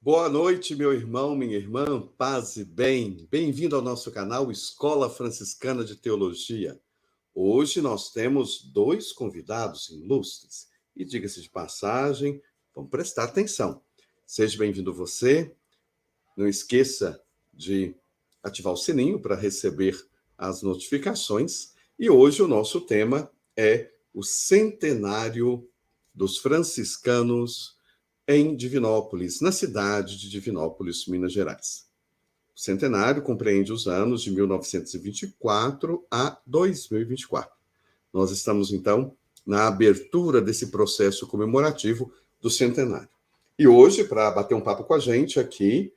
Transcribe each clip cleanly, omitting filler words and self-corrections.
Boa noite, meu irmão, minha irmã, paz e bem. Bem-vindo ao nosso canal Escola Franciscana de Teologia. Hoje nós temos dois convidados ilustres. E diga-se de passagem, vamos prestar atenção. Seja bem-vindo você. Não esqueça de ativar o sininho para receber as notificações. E hoje o nosso tema é o centenário dos franciscanos em Divinópolis, na cidade de Divinópolis, Minas Gerais. O centenário compreende os anos de 1924 a 2024. Nós estamos, então, na abertura desse processo comemorativo do centenário. E hoje, para bater um papo com a gente aqui,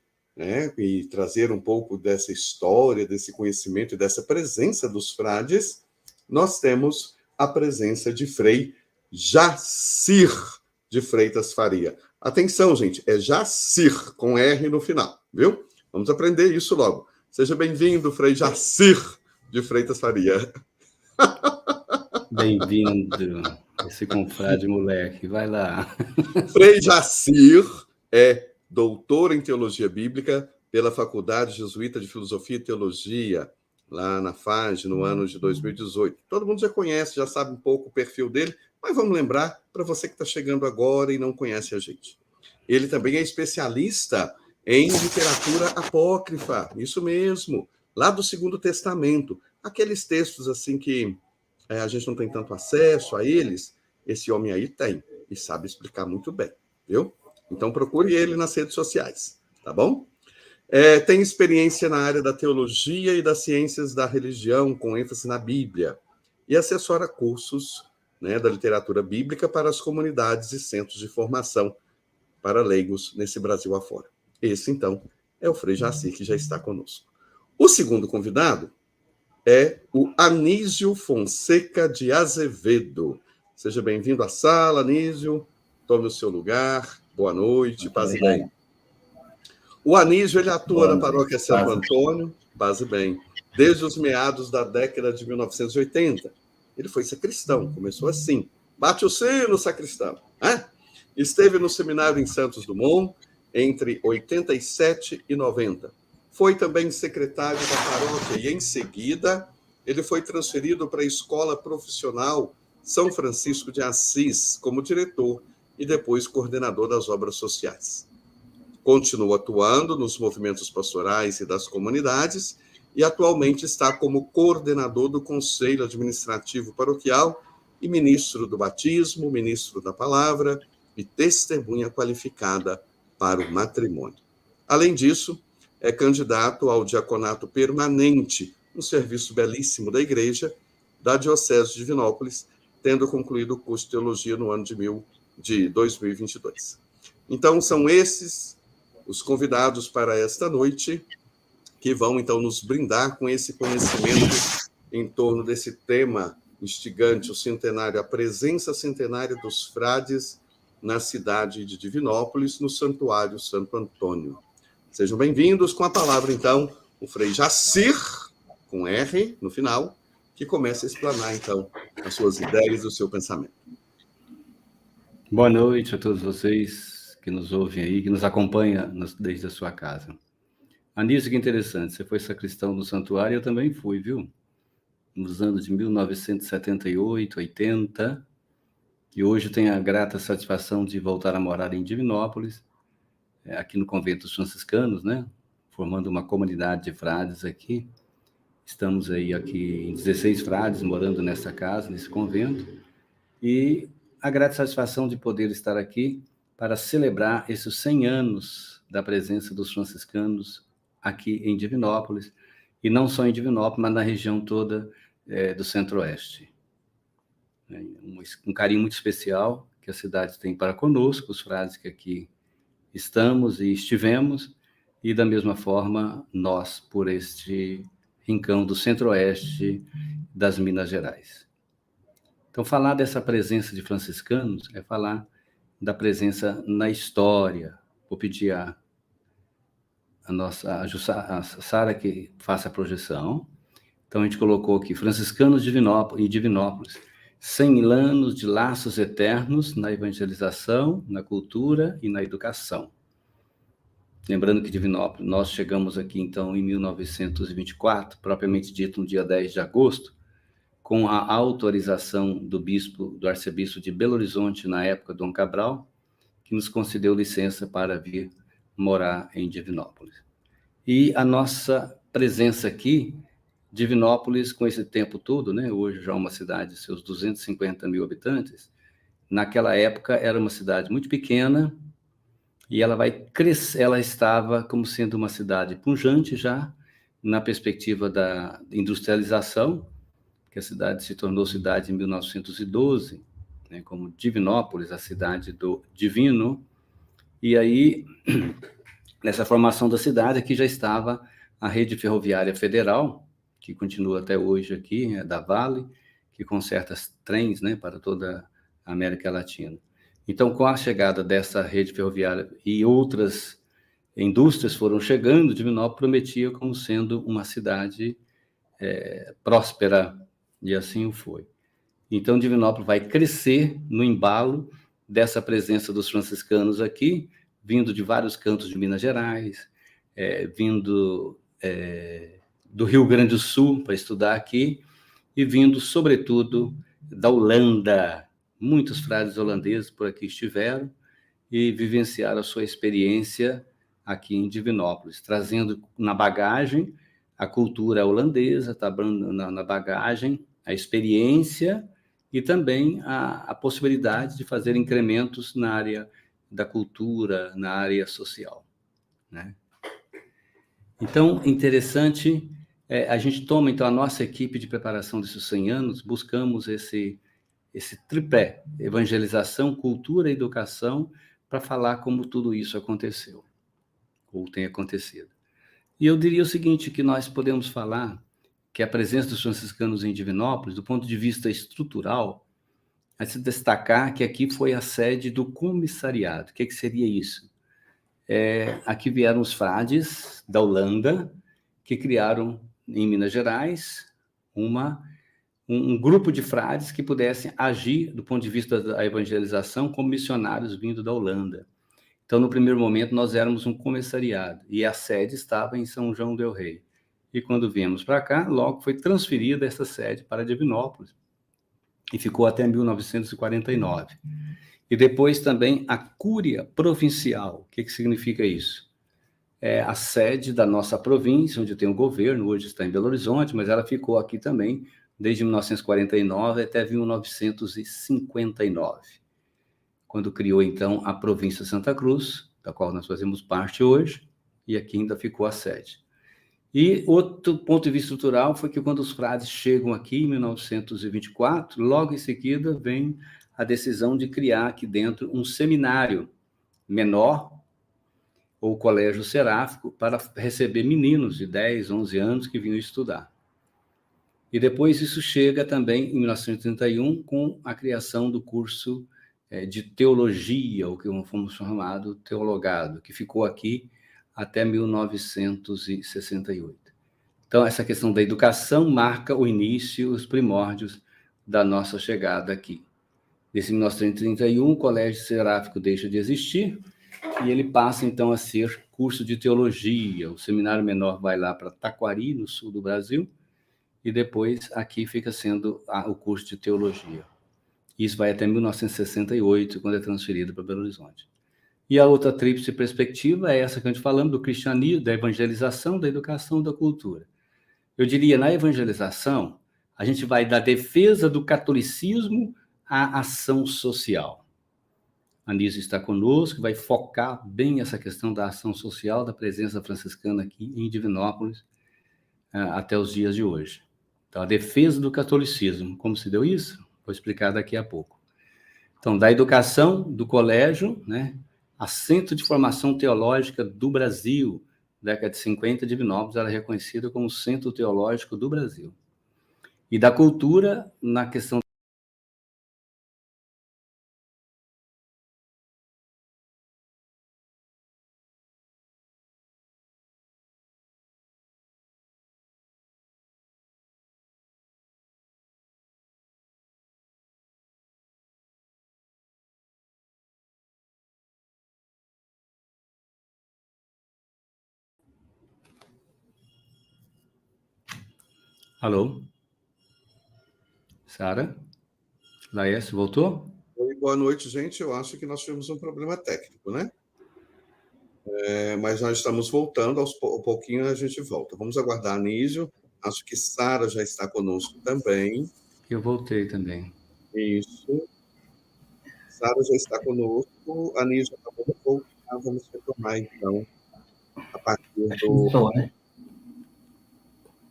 e trazer um pouco dessa história, desse conhecimento e dessa presença dos frades, nós temos a presença de Frei Jacir de Freitas Faria. Atenção, gente, é Jacir, com R no final, viu? Vamos aprender isso logo. Seja bem-vindo, Frei Jacir de Freitas Faria. Bem-vindo, esse confrade moleque, vai lá. Frei Jacir é doutor em Teologia Bíblica pela Faculdade Jesuíta de Filosofia e Teologia, lá na FAG, no ano de 2018. Todo mundo já conhece, já sabe um pouco o perfil dele, mas vamos lembrar para você que está chegando agora e não conhece a gente. Ele também é especialista em literatura apócrifa, isso mesmo, lá do Segundo Testamento. Aqueles textos assim que a gente não tem tanto acesso a eles, esse homem aí tem e sabe explicar muito bem, viu? Então procure ele nas redes sociais, tá bom? Tem experiência na área da teologia e das ciências da religião, com ênfase na Bíblia, e assessora cursos da literatura bíblica para as comunidades e centros de formação para leigos nesse Brasil afora. Esse, então, é o Frei Jacir, que já está conosco. O segundo convidado é o Anísio Fonseca de Azevedo. Seja bem-vindo à sala, Anísio. Tome o seu lugar. Boa noite, paz e bem. O Anísio, ele atua na paróquia Santo Antônio, paz e bem, desde os meados da década de 1980. Ele foi sacristão, começou assim. Bate o sino, sacristão. Esteve no seminário em Santos Dumont entre 87 e 90. Foi também secretário da paróquia e, em seguida, ele foi transferido para a Escola Profissional São Francisco de Assis como diretor e depois coordenador das obras sociais. Continua atuando nos movimentos pastorais e das comunidades e atualmente está como coordenador do Conselho Administrativo Paroquial e ministro do Batismo, ministro da Palavra e testemunha qualificada para o matrimônio. Além disso, é candidato ao diaconato permanente, um serviço belíssimo da Igreja, da Diocese de Divinópolis, tendo concluído o curso de Teologia no ano de 2022. Então, são esses os convidados para esta noite, que vão, então, nos brindar com esse conhecimento em torno desse tema instigante, o centenário, a presença centenária dos frades na cidade de Divinópolis, no Santuário Santo Antônio. Sejam bem-vindos. Com a palavra, então, o Frei Jacir, com R no final, que começa a explanar, então, as suas ideias e o seu pensamento. Boa noite a todos vocês que nos ouvem aí, que nos acompanham desde a sua casa. Anísio, que interessante, você foi sacristão do santuário, eu também fui, viu? Nos anos de 1978, 80, e hoje tenho a grata satisfação de voltar a morar em Divinópolis, aqui no convento dos franciscanos, formando uma comunidade de frades aqui. Estamos aqui em 16 frades morando nessa casa, nesse convento, e a grata satisfação de poder estar aqui para celebrar esses 100 anos da presença dos franciscanos aqui em Divinópolis, e não só em Divinópolis, mas na região toda do Centro-Oeste. Um carinho muito especial que a cidade tem para conosco, os frades que aqui estamos e estivemos, e da mesma forma nós por este rincão do Centro-Oeste das Minas Gerais. Então, falar dessa presença de franciscanos é falar da presença na história. Vou pedir a Sara que faça a projeção. Então, a gente colocou aqui, franciscanos de Divinópolis, 100 anos de laços eternos na evangelização, na cultura e na educação. Lembrando que Divinópolis, nós chegamos aqui, então, em 1924, propriamente dito, no dia 10 de agosto, com a autorização do arcebispo de Belo Horizonte, na época, Dom Cabral, que nos concedeu licença para vir morar em Divinópolis. E a nossa presença aqui, Divinópolis, com esse tempo todo, né, hoje já é uma cidade de seus 250 mil habitantes, naquela época era uma cidade muito pequena, e ela vai crescer, ela estava como sendo uma cidade pujante já, na perspectiva da industrialização, que a cidade se tornou cidade em 1912, né, como Divinópolis, a cidade do divino, e aí, nessa formação da cidade, aqui já estava a rede ferroviária federal, que continua até hoje aqui, é da Vale, que conserta trens, né, para toda a América Latina. Então, com a chegada dessa rede ferroviária e outras indústrias foram chegando, Divinópolis prometia como sendo uma cidade próspera, e assim o foi. Então, Divinópolis vai crescer no embalo dessa presença dos franciscanos aqui, vindo de vários cantos de Minas Gerais, vindo do Rio Grande do Sul para estudar aqui, e vindo, sobretudo, da Holanda. Muitos frades holandeses por aqui estiveram e vivenciaram a sua experiência aqui em Divinópolis, trazendo na bagagem a cultura holandesa, na bagagem a experiência e também a possibilidade de fazer incrementos na área da cultura, na área social, né? Então, interessante, a gente toma, então, a nossa equipe de preparação desses 100 anos, buscamos esse tripé, evangelização, cultura e educação, para falar como tudo isso aconteceu, ou tem acontecido. E eu diria o seguinte, que nós podemos falar que a presença dos franciscanos em Divinópolis, do ponto de vista estrutural, a se destacar que aqui foi a sede do comissariado. O que seria isso? Aqui vieram os frades da Holanda, que criaram em Minas Gerais um grupo de frades que pudessem agir do ponto de vista da evangelização como missionários vindo da Holanda. Então, no primeiro momento, nós éramos um comissariado e a sede estava em São João del Rei. E quando viemos para cá, logo foi transferida essa sede para Divinópolis e ficou até 1949. E depois também a Cúria Provincial. O que significa isso? É a sede da nossa província, onde tem o governo, hoje está em Belo Horizonte, mas ela ficou aqui também desde 1949 até 1959, quando criou, então, a província Santa Cruz, da qual nós fazemos parte hoje, e aqui ainda ficou a sede. E outro ponto de vista estrutural foi que quando os frades chegam aqui, em 1924, logo em seguida vem a decisão de criar aqui dentro um seminário menor, ou colégio seráfico, para receber meninos de 10, 11 anos que vinham estudar. E depois isso chega também em 1931 com a criação do curso de teologia, o que fomos chamado teologado, que ficou aqui até 1968. Então, essa questão da educação marca o início, os primórdios da nossa chegada aqui. Nesse 1931, o colégio seráfico deixa de existir e ele passa, então, a ser curso de teologia. O seminário menor vai lá para Taquari, no sul do Brasil, e depois aqui fica sendo o curso de teologia. Isso vai até 1968, quando é transferido para Belo Horizonte. E a outra tríplice perspectiva é essa que a gente falamos, do cristianismo, da evangelização, da educação, da cultura. Eu diria, na evangelização, a gente vai da defesa do catolicismo à ação social. A Anísio está conosco, vai focar bem essa questão da ação social, da presença franciscana aqui em Divinópolis, até os dias de hoje. Então, a defesa do catolicismo, como se deu isso? Vou explicar daqui a pouco. Então, da educação, do colégio, né? A Centro de Formação Teológica do Brasil, década de 50, Divinópolis era reconhecida como Centro Teológico do Brasil. E da cultura, na questão Alô? Sara? Laércio, voltou? Oi, boa noite, gente. Eu acho que nós tivemos um problema técnico, né? Mas nós estamos voltando, um pouquinho a gente volta. Vamos aguardar a Anísio. Acho que Sara já está conosco também. Eu voltei também. Isso. Sara já está conosco. Anísio acabou de voltar. Vamos retomar, então, a partir do... Voltou, né?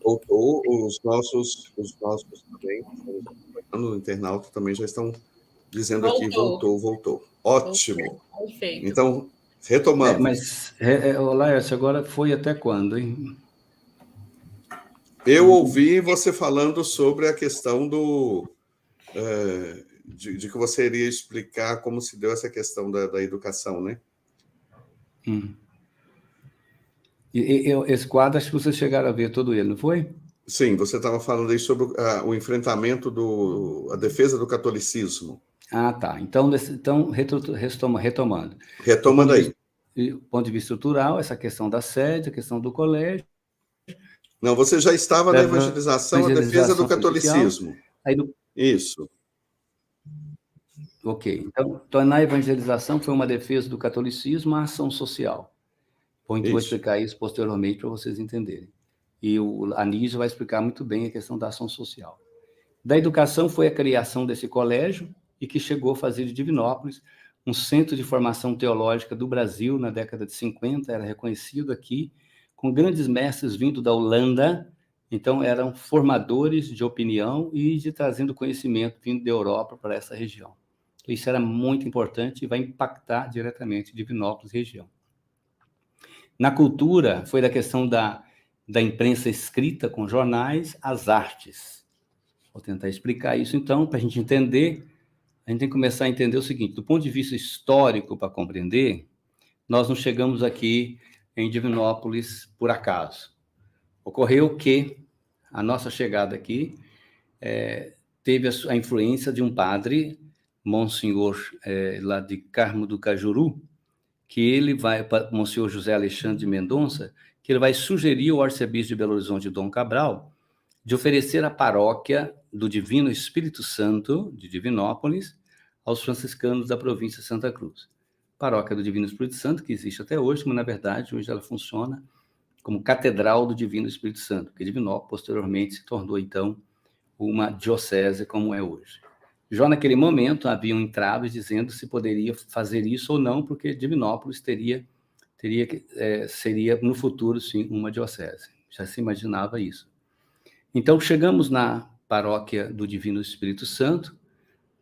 Voltou. Os nossos também, o internauta também já estão dizendo aqui, voltou. Ótimo. Perfeito. Então, retomando. Mas, Laércio, agora foi até quando, hein? Eu ouvi você falando sobre a questão de que você iria explicar como se deu essa questão da educação, né? Esse quadro, acho que vocês chegaram a ver todo ele, não foi? Sim, você estava falando aí sobre o enfrentamento a defesa do catolicismo. Ah, tá. Então retomando. Retomando aí. Do ponto de vista estrutural, essa questão da sede, a questão do colégio. Não, você já estava na evangelização, a defesa do catolicismo. Aí Isso. Ok. Então, na evangelização foi uma defesa do catolicismo, a ação social. Vou explicar isso posteriormente para vocês entenderem. E o Anísio vai explicar muito bem a questão da ação social. Da educação foi a criação desse colégio e que chegou a fazer de Divinópolis um centro de formação teológica do Brasil na década de 50, era reconhecido aqui, com grandes mestres vindo da Holanda, então eram formadores de opinião e de trazendo conhecimento vindo da Europa para essa região. Isso era muito importante e vai impactar diretamente Divinópolis região. Na cultura, foi da questão da imprensa escrita com jornais, às artes. Vou tentar explicar isso, então, para a gente entender. A gente tem que começar a entender o seguinte, do ponto de vista histórico, para compreender, nós não chegamos aqui em Divinópolis por acaso. Ocorreu que a nossa chegada aqui teve a influência de um padre, Monsenhor lá de Carmo do Cajuru, que ele vai, Monsenhor José Alexandre de Mendonça, que ele vai sugerir ao arcebispo de Belo Horizonte, Dom Cabral, de oferecer a paróquia do Divino Espírito Santo, de Divinópolis, aos franciscanos da província de Santa Cruz. Paróquia do Divino Espírito Santo, que existe até hoje, mas, na verdade, hoje ela funciona como Catedral do Divino Espírito Santo, porque Divinópolis, posteriormente, se tornou, então, uma diocese como é hoje. Já naquele momento, haviam entraves dizendo se poderia fazer isso ou não, porque Divinópolis seria, no futuro, sim, uma diocese. Já se imaginava isso. Então, chegamos na paróquia do Divino Espírito Santo,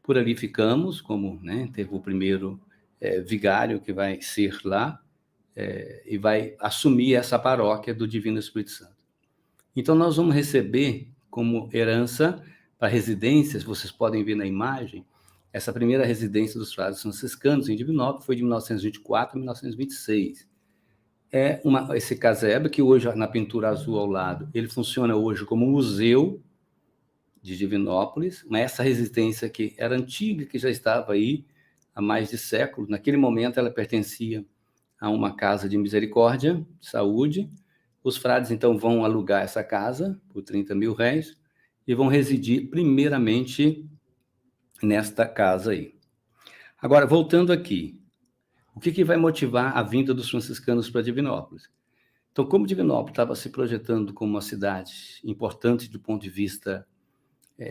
por ali ficamos, como teve o primeiro vigário que vai ser lá, e vai assumir essa paróquia do Divino Espírito Santo. Então, nós vamos receber como herança para residências, vocês podem ver na imagem, essa primeira residência dos frades franciscanos em Divinópolis foi de 1924 a 1926. Esse casebre, que hoje, na pintura azul ao lado, ele funciona hoje como museu de Divinópolis, mas essa residência que era antiga, que já estava aí há mais de século, naquele momento ela pertencia a uma casa de misericórdia, de saúde. Os frades, então, vão alugar essa casa por 30 mil réis e vão residir primeiramente nesta casa aí. Agora, voltando aqui, o que vai motivar a vinda dos franciscanos para Divinópolis? Então, como Divinópolis estava se projetando como uma cidade importante do ponto de vista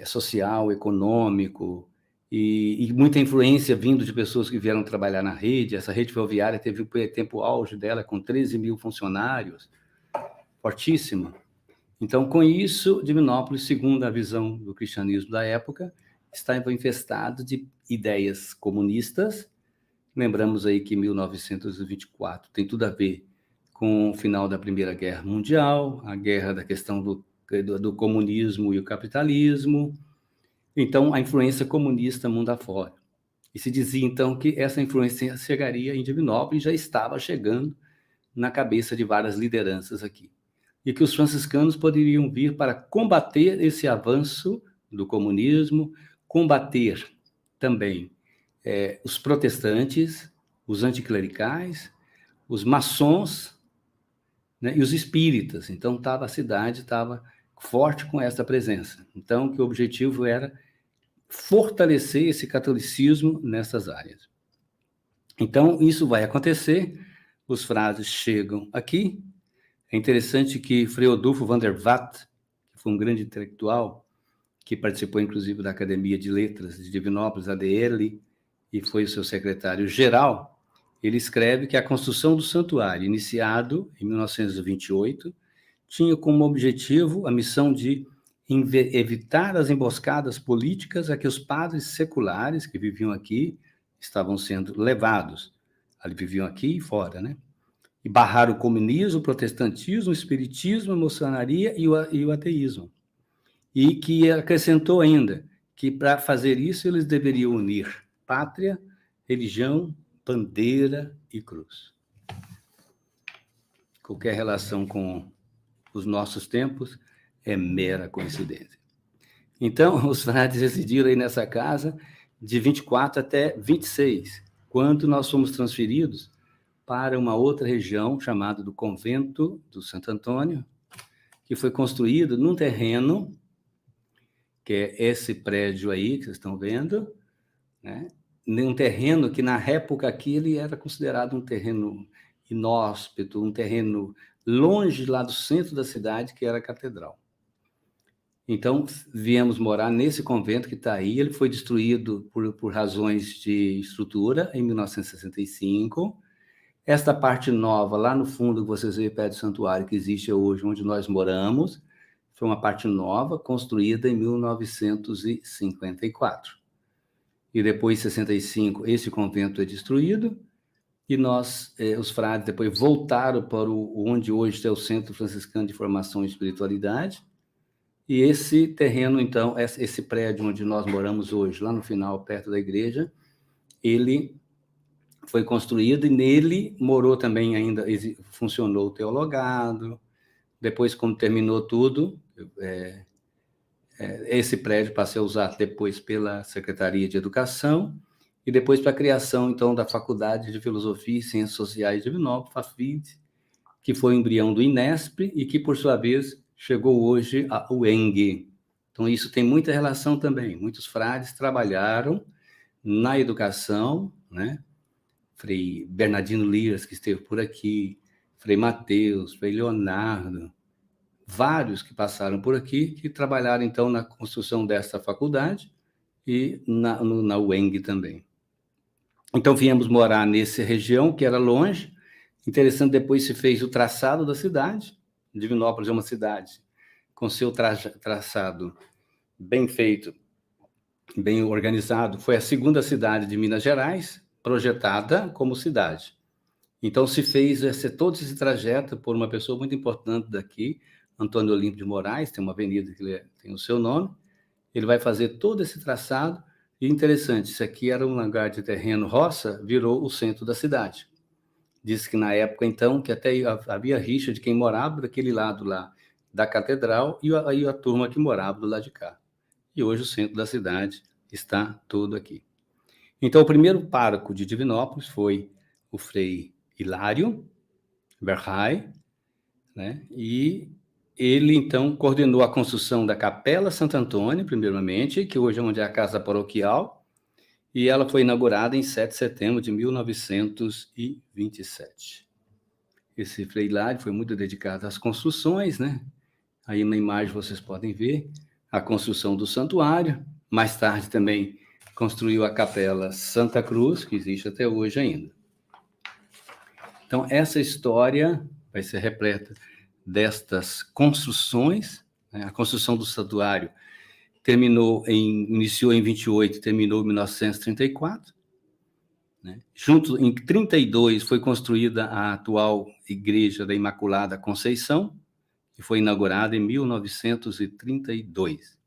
social, econômico, e muita influência vindo de pessoas que vieram trabalhar na rede, essa rede ferroviária teve o tempo auge dela com 13 mil funcionários, fortíssima. Então, com isso, Divinópolis, segundo a visão do cristianismo da época, estava infestado de ideias comunistas. Lembramos aí que 1924 tem tudo a ver com o final da Primeira Guerra Mundial, a guerra da questão do comunismo e o capitalismo. Então, a influência comunista mundo afora. E se dizia, então, que essa influência chegaria em Divinópolis, já estava chegando na cabeça de várias lideranças aqui. E que os franciscanos poderiam vir para combater esse avanço do comunismo, combater também os protestantes, os anticlericais, os maçons, e os espíritas. Então, a cidade estava forte com essa presença. Então, que o objetivo era fortalecer esse catolicismo nessas áreas. Então, isso vai acontecer, os frades chegam aqui. É interessante que Frei Odulfo van der Vaart, que foi um grande intelectual, que participou, inclusive, da Academia de Letras de Divinópolis, ADL, e foi o seu secretário-geral, ele escreve que a construção do santuário, iniciado em 1928, tinha como objetivo a missão de evitar as emboscadas políticas a que os padres seculares que viviam aqui estavam sendo levados. Eles viviam aqui e fora, né? E barrar o comunismo, o protestantismo, o espiritismo, a maçonaria e o ateísmo. E que acrescentou ainda que, para fazer isso, eles deveriam unir pátria, religião, bandeira e cruz. Qualquer relação com os nossos tempos é mera coincidência. Então, os frades residiram aí nessa casa de 24 até 26, quando nós fomos transferidos para uma outra região chamada do Convento do Santo Antônio, que foi construído num terreno, que é esse prédio aí que vocês estão vendo, né? Um terreno que, na época aqui, ele era considerado um terreno inóspito, um terreno longe lá do centro da cidade, que era a catedral. Então, viemos morar nesse convento que está aí. Ele foi destruído por razões de estrutura em 1965. Esta parte nova, lá no fundo, que vocês veem perto do santuário, que existe hoje, onde nós moramos, foi uma parte nova, construída em 1954. E depois, em 65, esse convento é destruído, e nós, os frades, depois voltaram para onde hoje é o Centro Franciscano de Formação e Espiritualidade. E esse terreno, então, esse prédio onde nós moramos hoje, lá no final, perto da igreja, ele foi construído e nele morou também ainda, funcionou o teologado. Depois, quando terminou tudo, esse prédio passou a usar depois pela Secretaria de Educação e depois para a criação, então, da Faculdade de Filosofia e Ciências Sociais de Divinópolis, FAFID, que foi o embrião do INESP e que, por sua vez, chegou hoje a UENG. Então, isso tem muita relação também. Muitos frades trabalharam na educação, né? Frei Bernardino Liras, que esteve por aqui, Frei Mateus, Frei Leonardo, vários que passaram por aqui, que trabalharam, então, na construção dessa faculdade e na UENG também. Então, viemos morar nessa região, que era longe. Interessante, depois se fez o traçado da cidade. Divinópolis é uma cidade com seu traçado bem feito, bem organizado. Foi a segunda cidade de Minas Gerais, projetada como cidade. Então, se fez todo esse trajeto por uma pessoa muito importante daqui, Antônio Olímpio de Moraes, tem uma avenida que tem o seu nome. Ele vai fazer todo esse traçado. E interessante, isso aqui era um lugar de terreno roça, virou o centro da cidade. Diz que na época, então, que até havia rixa de quem morava daquele lado lá da catedral e a turma que morava do lado de cá. E hoje o centro da cidade está todo aqui. Então, o primeiro pároco de Divinópolis foi o Frei Hilário Berrai, né? E ele, então, coordenou a construção da Capela Santo Antônio, primeiramente, que hoje é onde é a casa paroquial, e ela foi inaugurada em 7 de setembro de 1927. Esse Frei Hilário foi muito dedicado às construções, né? Aí na imagem vocês podem ver a construção do santuário. Mais tarde também construiu a Capela Santa Cruz, que existe até hoje ainda. Então, essa história vai ser repleta destas construções, né? A construção do santuário iniciou em 28, terminou em 1934. Né? Junto, em 32, foi construída a atual Igreja da Imaculada Conceição, que foi inaugurada em 1932.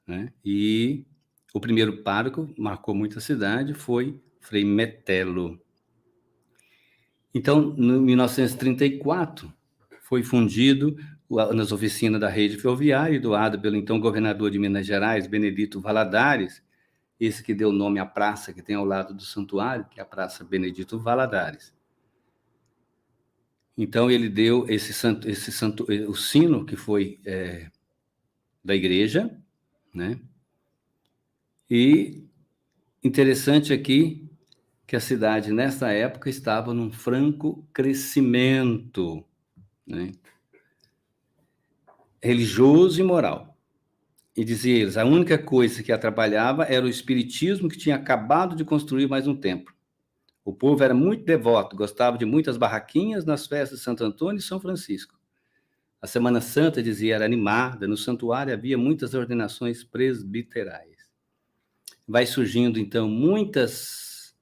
Né? E o primeiro pároco, marcou muito a cidade, foi Frei Metelo. Então, em 1934, foi fundido nas oficinas da rede ferroviária, doado pelo então governador de Minas Gerais, Benedito Valadares, esse que deu nome à praça que tem ao lado do santuário, que é a Praça Benedito Valadares. Então, ele deu o sino que foi da igreja, né? E interessante aqui que a cidade, nessa época, estava num franco crescimento, né? Religioso e moral. E dizia eles, a única coisa que atrapalhava era o espiritismo que tinha acabado de construir mais um templo. O povo era muito devoto, gostava de muitas barraquinhas nas festas de Santo Antônio e São Francisco. A Semana Santa, dizia, era animada, no santuário havia muitas ordenações presbiterais. Vai surgindo, então, muitas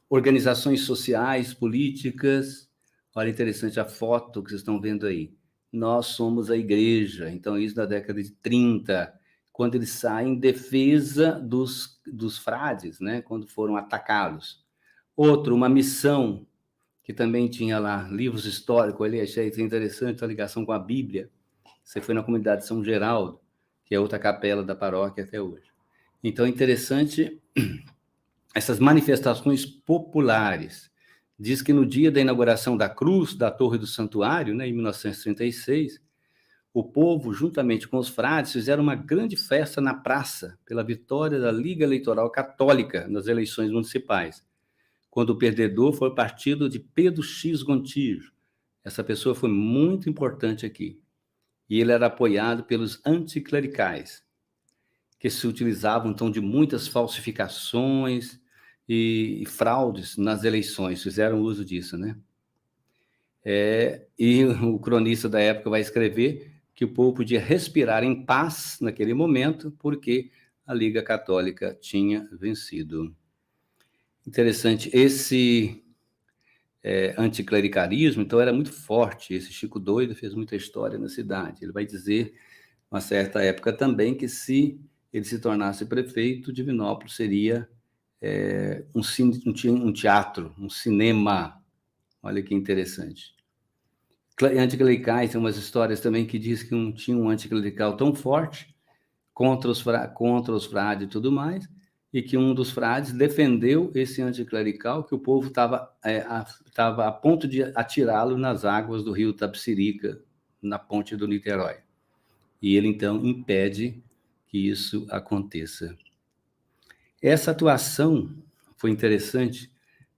organizações sociais, políticas. Olha, interessante a foto que vocês estão vendo aí. Nós somos a igreja. Então, isso na década de 30, quando eles saem em defesa dos frades, né? Quando foram atacados. Outro, uma missão que também tinha lá livros históricos, ali achei interessante a ligação com a Bíblia. Você foi na comunidade de São Geraldo, que é outra capela da paróquia até hoje. Então, é interessante essas manifestações populares. Diz que no dia da inauguração da cruz, da Torre do Santuário, né, em 1936, o povo, juntamente com os frades, fizeram uma grande festa na praça pela vitória da Liga Eleitoral Católica nas eleições municipais, quando o perdedor foi o partido de Pedro X Gontijo. Essa pessoa foi muito importante aqui. E ele era apoiado pelos anticlericais, que se utilizavam, então, de muitas falsificações e fraudes nas eleições, fizeram uso disso, né? E o cronista da época vai escrever que o povo podia respirar em paz naquele momento, porque a Liga Católica tinha vencido. Interessante, esse anticlericalismo, então, era muito forte. Esse Chico Doido fez muita história na cidade. Ele vai dizer, uma certa época também, que se ele se tornasse prefeito, Divinópolis seria um teatro, um cinema. Olha que interessante. Anticlericais, tem umas histórias também que diz que não tinha um anticlerical tão forte contra os frades e tudo mais, e que um dos frades defendeu esse anticlerical, que o povo estava a ponto de atirá-lo nas águas do rio Tapsirica, na ponte do Niterói. E ele, então, impede que isso aconteça. Essa atuação foi interessante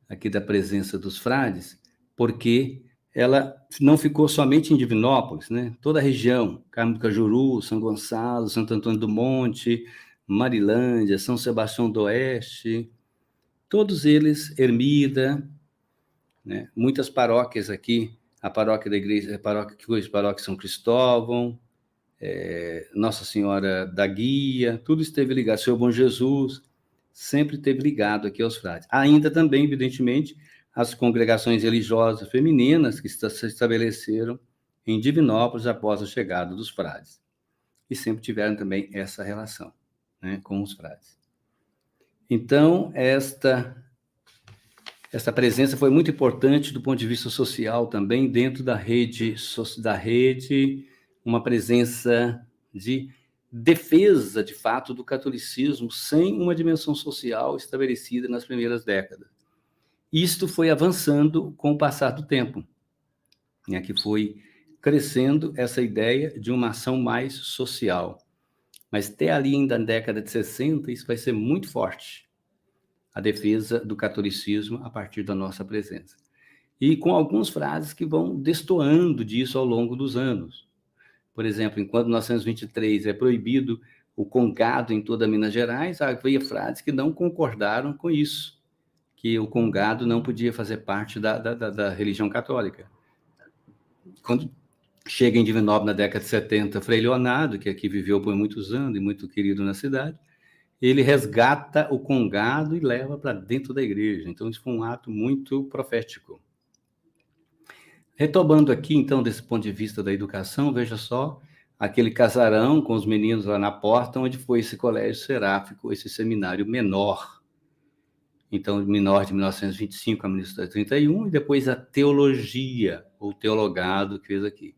aqui da presença dos frades, porque ela não ficou somente em Divinópolis, né? Toda a região, Carmo do Cajuru, São Gonçalo, Santo Antônio do Monte, Marilândia, São Sebastião do Oeste, todos eles, Ermida, né? Muitas paróquias aqui, a paróquia da igreja, a paróquia São Cristóvão, Nossa Senhora da Guia, tudo esteve ligado, Senhor Bom Jesus, sempre esteve ligado aqui aos frades. Ainda também, evidentemente, as congregações religiosas femininas que se estabeleceram em Divinópolis após a chegada dos frades. E sempre tiveram também essa relação, né, com os frades. Então, esta presença foi muito importante do ponto de vista social também, dentro da rede, uma presença de defesa, de fato, do catolicismo, sem uma dimensão social estabelecida nas primeiras décadas. Isto foi avançando com o passar do tempo, né, que foi crescendo essa ideia de uma ação mais social. Mas até ali, ainda na década de 60, isso vai ser muito forte, a defesa do catolicismo a partir da nossa presença. E com algumas frases que vão destoando disso ao longo dos anos. Por exemplo, enquanto em 1923 é proibido o congado em toda Minas Gerais, havia frades que não concordaram com isso, que o congado não podia fazer parte da religião católica. Quando chega em Divinópolis na década de 70, Frei Leonardo, que aqui viveu por muitos anos e muito querido na cidade, ele resgata o congado e leva para dentro da igreja. Então, isso foi um ato muito profético. Retomando aqui, então, desse ponto de vista da educação, veja só, aquele casarão com os meninos lá na porta, onde foi esse colégio seráfico, esse seminário menor. Então, menor de 1925 a 1931, e depois a teologia, ou teologado, que fez aqui.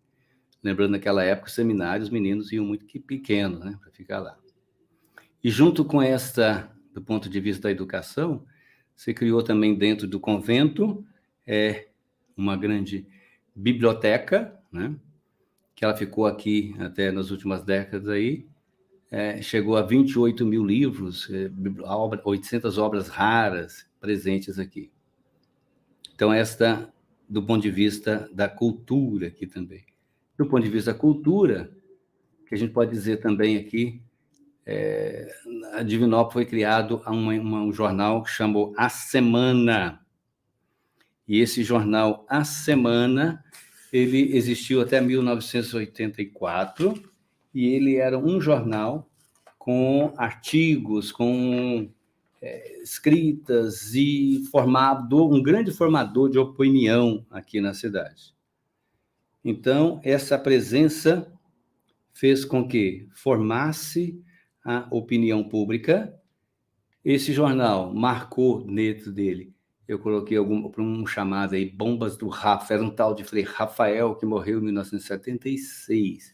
Lembrando, naquela época, o seminário, os meninos iam muito pequenos, né, para ficar lá. E junto com do ponto de vista da educação, se criou também dentro do convento é uma grande biblioteca, né? Que ela ficou aqui até nas últimas décadas aí, chegou a 28 mil livros, 800 obras raras presentes aqui. Então, esta, do ponto de vista da cultura aqui também. Do ponto de vista da cultura, que a gente pode dizer também aqui, a Divinópolis foi criado um jornal que chamou A Semana. E esse jornal A Semana, ele existiu até 1984, e ele era um jornal com artigos, com escritas, e um grande formador de opinião aqui na cidade. Então, essa presença fez com que formasse a opinião pública. Esse jornal marcou dentro dele, eu coloquei um chamado aí, Bombas do Rafa, era um tal de Frei Rafael, que morreu em 1976.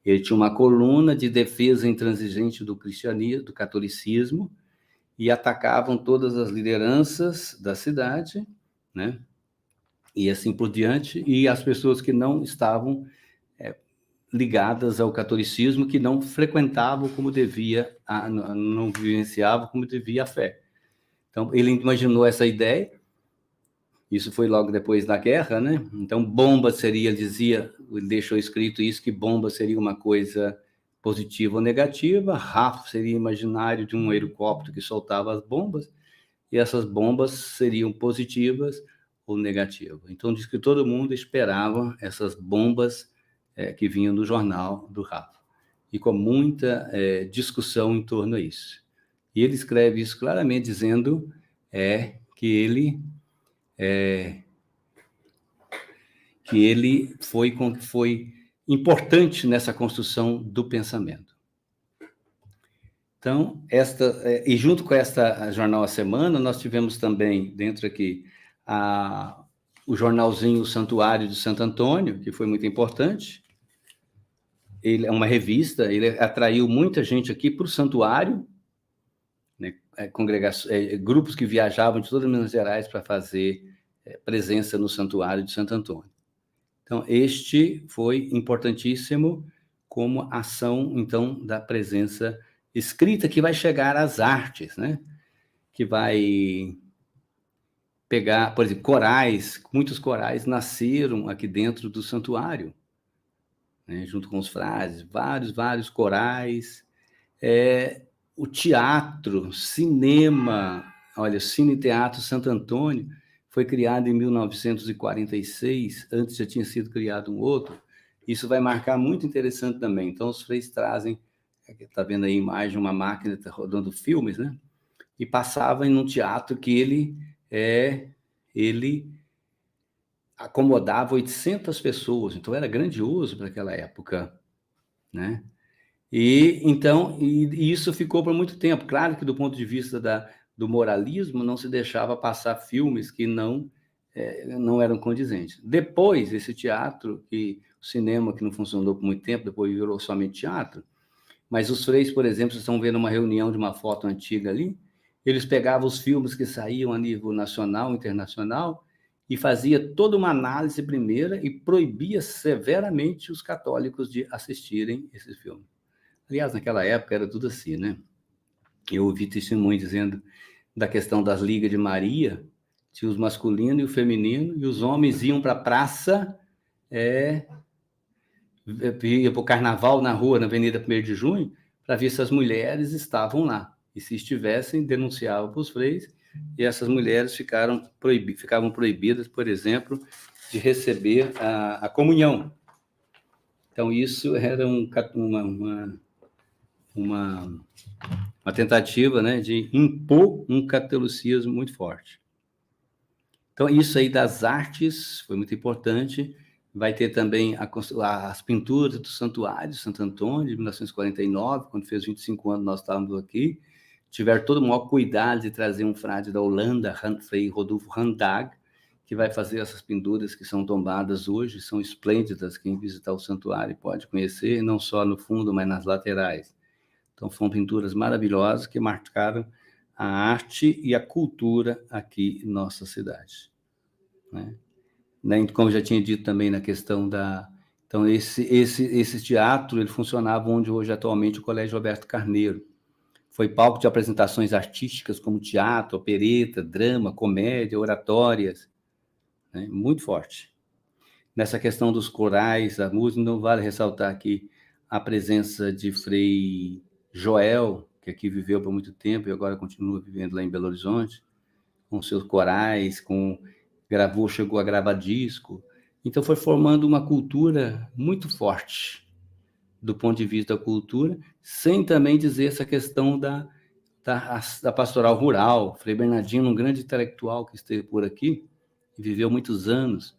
Ele tinha uma coluna de defesa intransigente do cristianismo, do catolicismo, e atacavam todas as lideranças da cidade, né? E assim por diante, e as pessoas que não estavam ligadas ao catolicismo, que não frequentavam como devia, não vivenciavam como devia a fé. Então, ele imaginou essa ideia, isso foi logo depois da guerra, né? Então, bomba seria, ele deixou escrito isso, que bomba seria uma coisa positiva ou negativa, Rafa seria imaginário de um helicóptero que soltava as bombas, e essas bombas seriam positivas ou negativas. Então, diz que todo mundo esperava essas bombas que vinham do jornal do Rafa, e com muita discussão em torno a isso. E ele escreve isso claramente, dizendo que ele foi importante nessa construção do pensamento. Então, e junto com esta Jornal A Semana, nós tivemos também, dentro aqui, o jornalzinho Santuário de Santo Antônio, que foi muito importante. Ele é uma revista, ele atraiu muita gente aqui para o santuário, né, grupos que viajavam de todas Minas Gerais para fazer presença no Santuário de Santo Antônio. Então, este foi importantíssimo como ação, então, da presença escrita, que vai chegar às artes, né? Que vai pegar, por exemplo, corais, muitos corais nasceram aqui dentro do santuário, né? Junto com os frades, vários corais, o teatro, cinema, olha, Cine Teatro Santo Antônio, foi criado em 1946, antes já tinha sido criado um outro. Isso vai marcar muito interessante também. Então, os freis trazem, está vendo aí a imagem, uma máquina tá rodando filmes, né? E passava em um teatro que ele acomodava 800 pessoas, então era grandioso para aquela época, né? E isso ficou por muito tempo. Claro que do ponto de vista do moralismo, não se deixava passar filmes que não eram condizentes. Depois, esse teatro, o cinema que não funcionou por muito tempo, depois virou somente teatro, mas os freis, por exemplo, vocês estão vendo uma reunião de uma foto antiga ali, eles pegavam os filmes que saíam a nível nacional, internacional, e fazia toda uma análise primeira e proibia severamente os católicos de assistirem esses filmes. Aliás, naquela época era tudo assim, né? Eu ouvi testemunho dizendo da questão das ligas de Maria, tinha os masculinos e o feminino, e os homens iam para a praça, ia para o carnaval na rua, na Avenida 1º de Junho, para ver se as mulheres estavam lá. E se estivessem, denunciavam para os freis, e essas mulheres ficavam proibidas, por exemplo, de receber a comunhão. Então, isso era uma tentativa, né, de impor um catolicismo muito forte. Então, isso aí das artes foi muito importante. Vai ter também as pinturas do Santuário de Santo Antônio, de 1949, quando fez 25 anos, nós estávamos aqui. Tiveram todo o maior cuidado de trazer um frade da Holanda, Frei Rodolfo Randag, que vai fazer essas pinturas que são tombadas hoje, são esplêndidas. Quem visitar o santuário pode conhecer, não só no fundo, mas nas laterais. Então, foram pinturas maravilhosas que marcaram a arte e a cultura aqui em nossa cidade. né? Como eu já tinha dito também na questão da... Então, esse teatro, ele funcionava onde hoje, atualmente, o Colégio Roberto Carneiro. Foi palco de apresentações artísticas como teatro, opereta, drama, comédia, oratórias, né? Muito forte. Nessa questão dos corais, da música, não vale ressaltar aqui a presença de Frei Joel, que aqui viveu por muito tempo e agora continua vivendo lá em Belo Horizonte, com seus corais, chegou a gravar disco. Então, foi formando uma cultura muito forte do ponto de vista da cultura, sem também dizer essa questão da pastoral rural. Frei Bernardino, um grande intelectual que esteve por aqui, viveu muitos anos,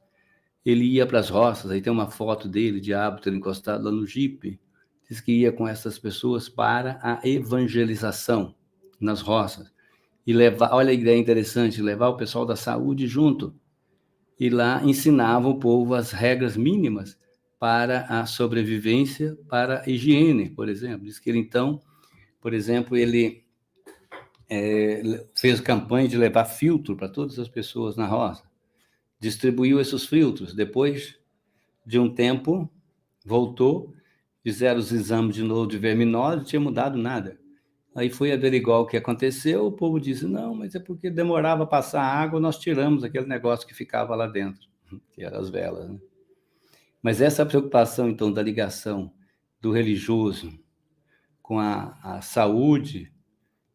ele ia para as roças, aí tem uma foto dele de hábito encostado lá no jipe, diz que ia com essas pessoas para a evangelização nas roças, e levar, olha a ideia interessante, levar o pessoal da saúde junto, e lá ensinava o povo as regras mínimas para a sobrevivência, para a higiene, por exemplo. Diz que ele, então, por exemplo, ele fez campanha de levar filtro para todas as pessoas na roça, distribuiu esses filtros. Depois de um tempo, voltou, fizeram os exames de novo de verminose, não tinha mudado nada. Aí foi averiguar o que aconteceu, o povo disse, não, mas é porque demorava a passar água, nós tiramos aquele negócio que ficava lá dentro, que eram as velas, né? Mas essa preocupação, então, da ligação do religioso com a saúde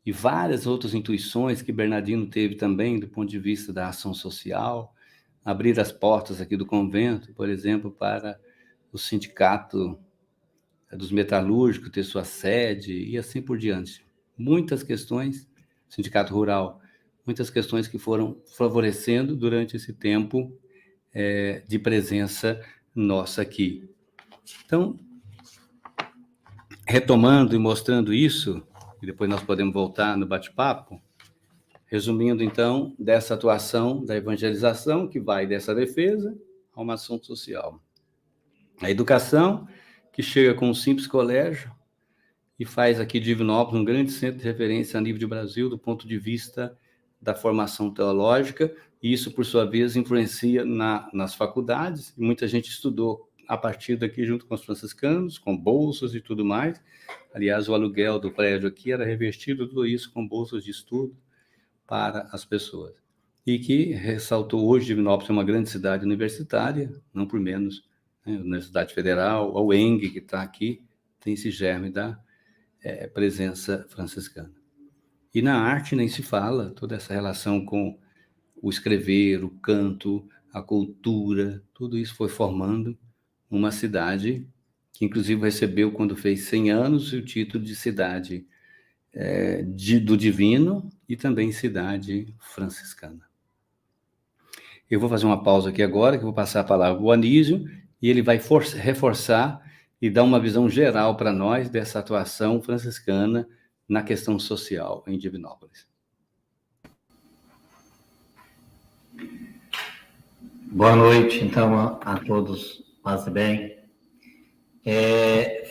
e várias outras intuições que Bernardino teve também do ponto de vista da ação social, abrir as portas aqui do convento, por exemplo, para o sindicato dos metalúrgicos ter sua sede e assim por diante. Muitas questões, sindicato rural, muitas questões que foram favorecendo durante esse tempo de presença nossa aqui. Então, retomando e mostrando isso, e depois nós podemos voltar no bate-papo, resumindo, então, dessa atuação da evangelização, que vai dessa defesa a uma ação social. A educação, que chega com um simples colégio e faz aqui de Divinópolis um grande centro de referência a nível de Brasil, do ponto de vista da formação teológica, e isso, por sua vez, influencia nas faculdades, e muita gente estudou a partir daqui junto com os franciscanos, com bolsas e tudo mais. Aliás, o aluguel do prédio aqui era revestido tudo isso com bolsas de estudo para as pessoas. E que ressaltou hoje, Divinópolis é uma grande cidade universitária, não por menos, né? A Universidade Federal, a UENG, que está aqui, tem esse germe da presença franciscana. E na arte nem se fala, toda essa relação com o escrever, o canto, a cultura, tudo isso foi formando uma cidade que, inclusive, recebeu, quando fez 100 anos, o título de cidade do divino e também cidade franciscana. Eu vou fazer uma pausa aqui agora, que eu vou passar a palavra para o Anísio, e ele vai reforçar e dar uma visão geral para nós dessa atuação franciscana na questão social em Divinópolis. Boa noite, então, a todos, paz e bem.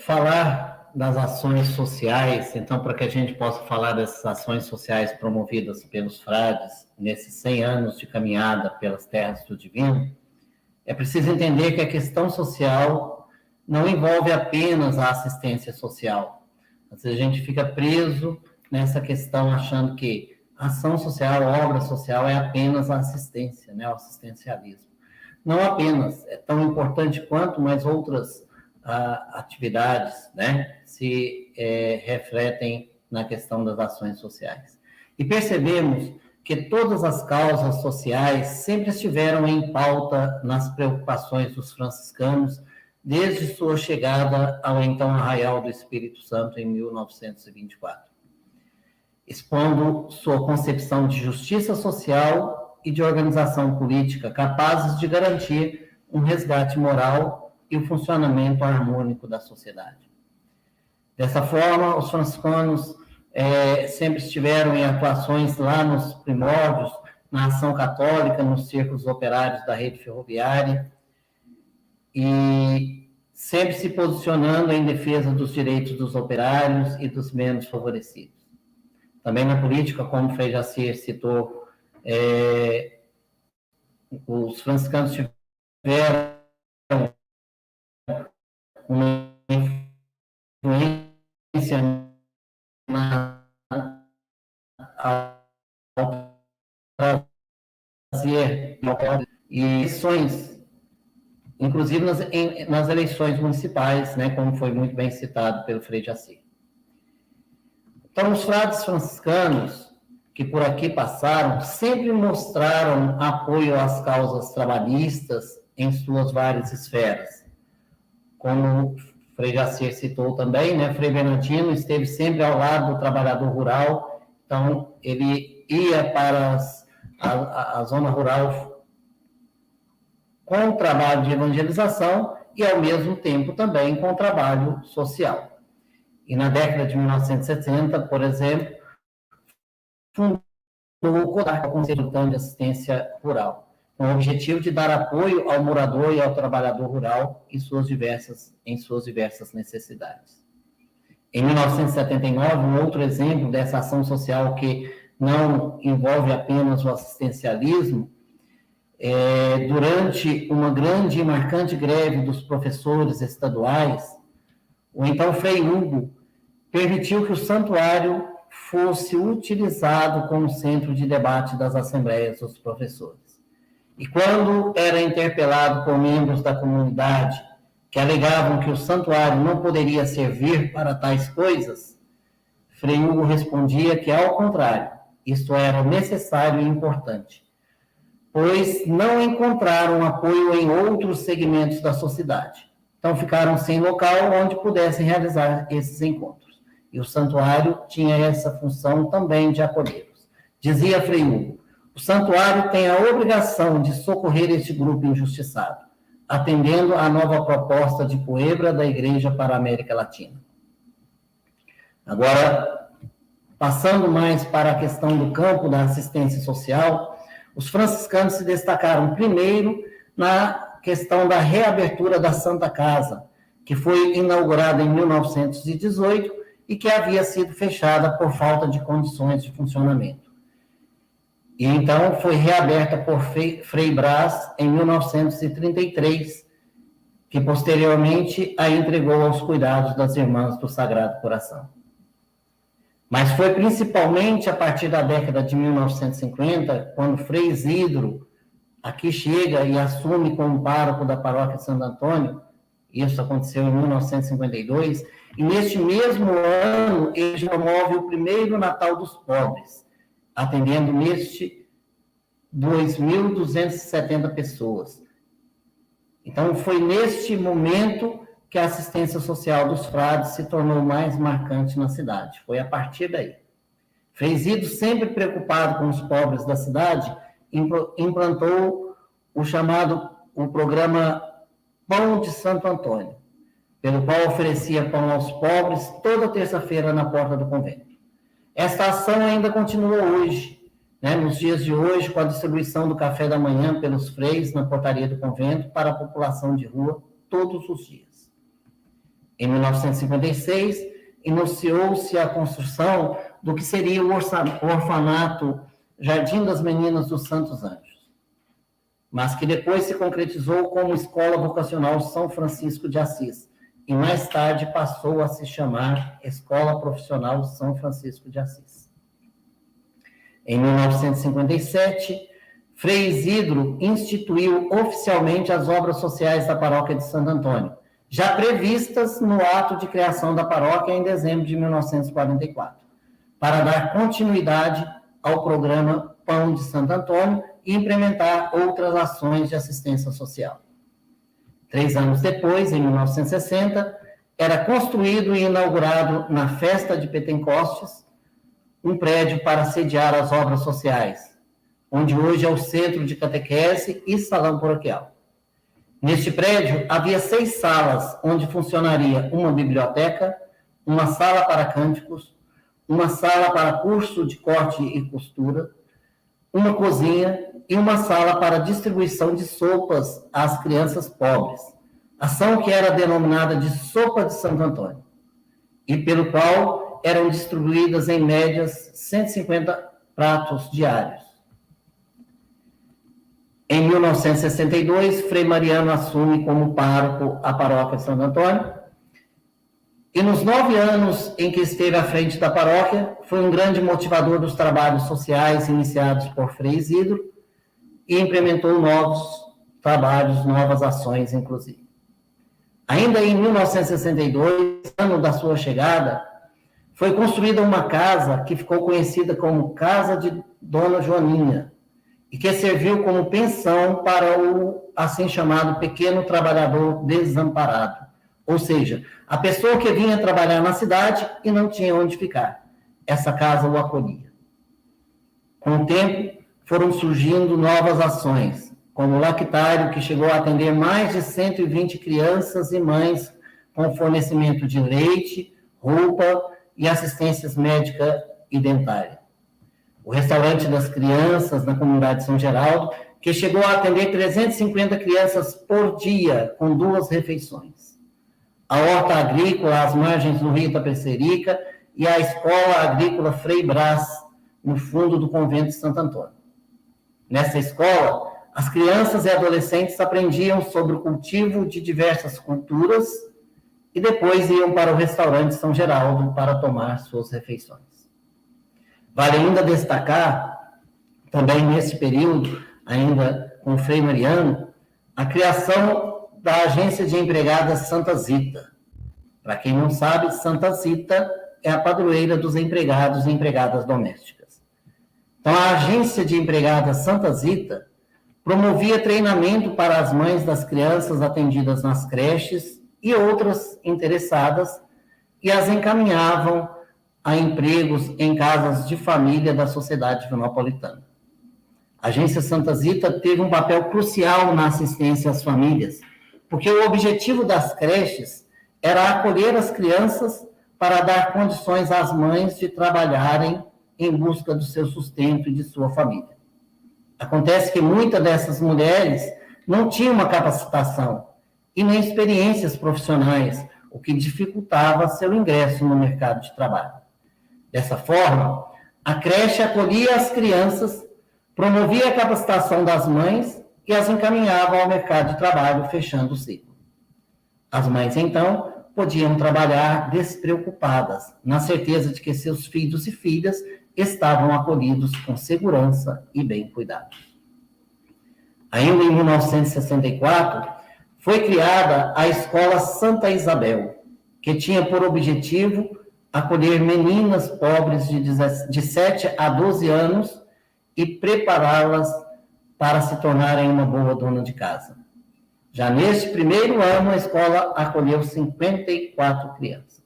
Falar das ações sociais, então, para que a gente possa falar dessas ações sociais promovidas pelos frades nesses 100 anos de caminhada pelas terras do divino, é preciso entender que a questão social não envolve apenas a assistência social. Às vezes a gente fica preso nessa questão achando que ação social, obra social é apenas a assistência, né, o assistencialismo. Não apenas, é tão importante quanto, mas outras atividades, né, se refletem na questão das ações sociais. E percebemos que todas as causas sociais sempre estiveram em pauta nas preocupações dos franciscanos desde sua chegada ao então Arraial do Espírito Santo em 1924, expondo sua concepção de justiça social e de organização política capazes de garantir um resgate moral e o funcionamento harmônico da sociedade. Dessa forma, os franciscanos sempre estiveram em atuações lá nos primórdios, na ação católica, nos círculos operários da rede ferroviária, e sempre se posicionando em defesa dos direitos dos operários e dos menos favorecidos. Também na política, como o Frei Jacir citou os franciscanos tiveram uma influência ao trazer eleições, inclusive nas eleições municipais, né, como foi muito bem citado pelo Frei Jaci. Então, os frades franciscanos que por aqui passaram sempre mostraram apoio às causas trabalhistas em suas várias esferas. Como o Frei Jaci citou também, né, Frei Bernardino esteve sempre ao lado do trabalhador rural, então ele ia para a zona rural com o trabalho de evangelização e, ao mesmo tempo, também com o trabalho social. E na década de 1970, por exemplo, fundou o CODAC, o Conselho de Assistência Rural, com o objetivo de dar apoio ao morador e ao trabalhador rural em suas diversas necessidades. Em 1979, um outro exemplo dessa ação social que não envolve apenas o assistencialismo, durante uma grande e marcante greve dos professores estaduais, o então Frei Hugo permitiu que o santuário fosse utilizado como centro de debate das assembleias dos professores. E quando era interpelado por membros da comunidade que alegavam que o santuário não poderia servir para tais coisas, Frei Hugo respondia que, ao contrário, isto era necessário e importante, pois não encontraram apoio em outros segmentos da sociedade. Então, ficaram sem local onde pudessem realizar esses encontros. E o santuário tinha essa função também de acolhê-los. Dizia Frei Hugo, o santuário tem a obrigação de socorrer este grupo injustiçado, atendendo à nova proposta de Puebla da Igreja para a América Latina. Agora, passando mais para a questão do campo da assistência social, os franciscanos se destacaram primeiro na questão da reabertura da Santa Casa, que foi inaugurada em 1918 e que havia sido fechada por falta de condições de funcionamento. E então foi reaberta por Frei Brás em 1933, que posteriormente a entregou aos cuidados das Irmãs do Sagrado Coração. Mas foi principalmente a partir da década de 1950, quando Frei Isidro aqui chega e assume como pároco da paróquia de Santo Antônio. Isso aconteceu em 1952, e neste mesmo ano ele promove o primeiro Natal dos Pobres, atendendo neste 2.270 pessoas. Então, foi neste momento que a assistência social dos frades se tornou mais marcante na cidade. Foi a partir daí. Frei Isidro, sempre preocupado com os pobres da cidade, implantou o programa Pão de Santo Antônio, pelo qual oferecia pão aos pobres toda terça-feira na porta do convento. Esta ação ainda continua hoje, né, nos dias de hoje, com a distribuição do café da manhã pelos freis na portaria do convento para a população de rua todos os dias. Em 1956, iniciou-se a construção do que seria o orfanato Jardim das Meninas dos Santos Anjos, mas que depois se concretizou como Escola Vocacional São Francisco de Assis, e mais tarde passou a se chamar Escola Profissional São Francisco de Assis. Em 1957, Frei Isidro instituiu oficialmente as obras sociais da paróquia de Santo Antônio, já previstas no ato de criação da paróquia em dezembro de 1944, para dar continuidade ao programa Pão de Santo Antônio e implementar outras ações de assistência social. 3 anos depois, em 1960, era construído e inaugurado na festa de Pentecostes um prédio para sediar as obras sociais, onde hoje é o centro de catequese e salão paroquial. Neste prédio, havia 6 salas, onde funcionaria uma biblioteca, uma sala para cânticos, uma sala para curso de corte e costura, uma cozinha e uma sala para distribuição de sopas às crianças pobres, ação que era denominada de Sopa de Santo Antônio, e pelo qual eram distribuídas, em médias, 150 pratos diários. Em 1962, Frei Mariano assume como pároco a paróquia de Santo Antônio. E nos 9 anos em que esteve à frente da paróquia, foi um grande motivador dos trabalhos sociais iniciados por Frei Isidro e implementou novos trabalhos, novas ações, inclusive. Ainda em 1962, ano da sua chegada, foi construída uma casa que ficou conhecida como Casa de Dona Joaninha, e que serviu como pensão para o assim chamado pequeno trabalhador desamparado. Ou seja, a pessoa que vinha trabalhar na cidade e não tinha onde ficar. Essa casa o acolhia. Com o tempo, foram surgindo novas ações, como o Lactário, que chegou a atender mais de 120 crianças e mães com fornecimento de leite, roupa e assistências médica e dentária. O Restaurante das Crianças na comunidade de São Geraldo, que chegou a atender 350 crianças por dia, com 2 refeições. A Horta Agrícola às margens do Rio Itapecerica e a Escola Agrícola Frei Brás, no fundo do convento de Santo Antônio. Nessa escola, as crianças e adolescentes aprendiam sobre o cultivo de diversas culturas e depois iam para o restaurante São Geraldo para tomar suas refeições. Vale ainda destacar, também nesse período, ainda com Frei Mariano, a criação da Agência de Empregadas Santa Zita. Para quem não sabe, Santa Zita é a padroeira dos empregados e empregadas domésticas. Então, a Agência de Empregadas Santa Zita promovia treinamento para as mães das crianças atendidas nas creches e outras interessadas e as encaminhavam a empregos em casas de família da sociedade vinopolitana. A Agência Santa Zita teve um papel crucial na assistência às famílias, porque o objetivo das creches era acolher as crianças para dar condições às mães de trabalharem em busca do seu sustento e de sua família. Acontece que muitas dessas mulheres não tinham uma capacitação e nem experiências profissionais, o que dificultava seu ingresso no mercado de trabalho. Dessa forma, a creche acolhia as crianças, promovia a capacitação das mães e as encaminhava ao mercado de trabalho, fechando o ciclo. As mães, então, podiam trabalhar despreocupadas, na certeza de que seus filhos e filhas estavam acolhidos com segurança e bem cuidados. Ainda em 1964, foi criada a Escola Santa Isabel, que tinha por objetivo acolher meninas pobres de 7 a 12 anos e prepará-las para se tornarem uma boa dona de casa. Já neste primeiro ano, a escola acolheu 54 crianças.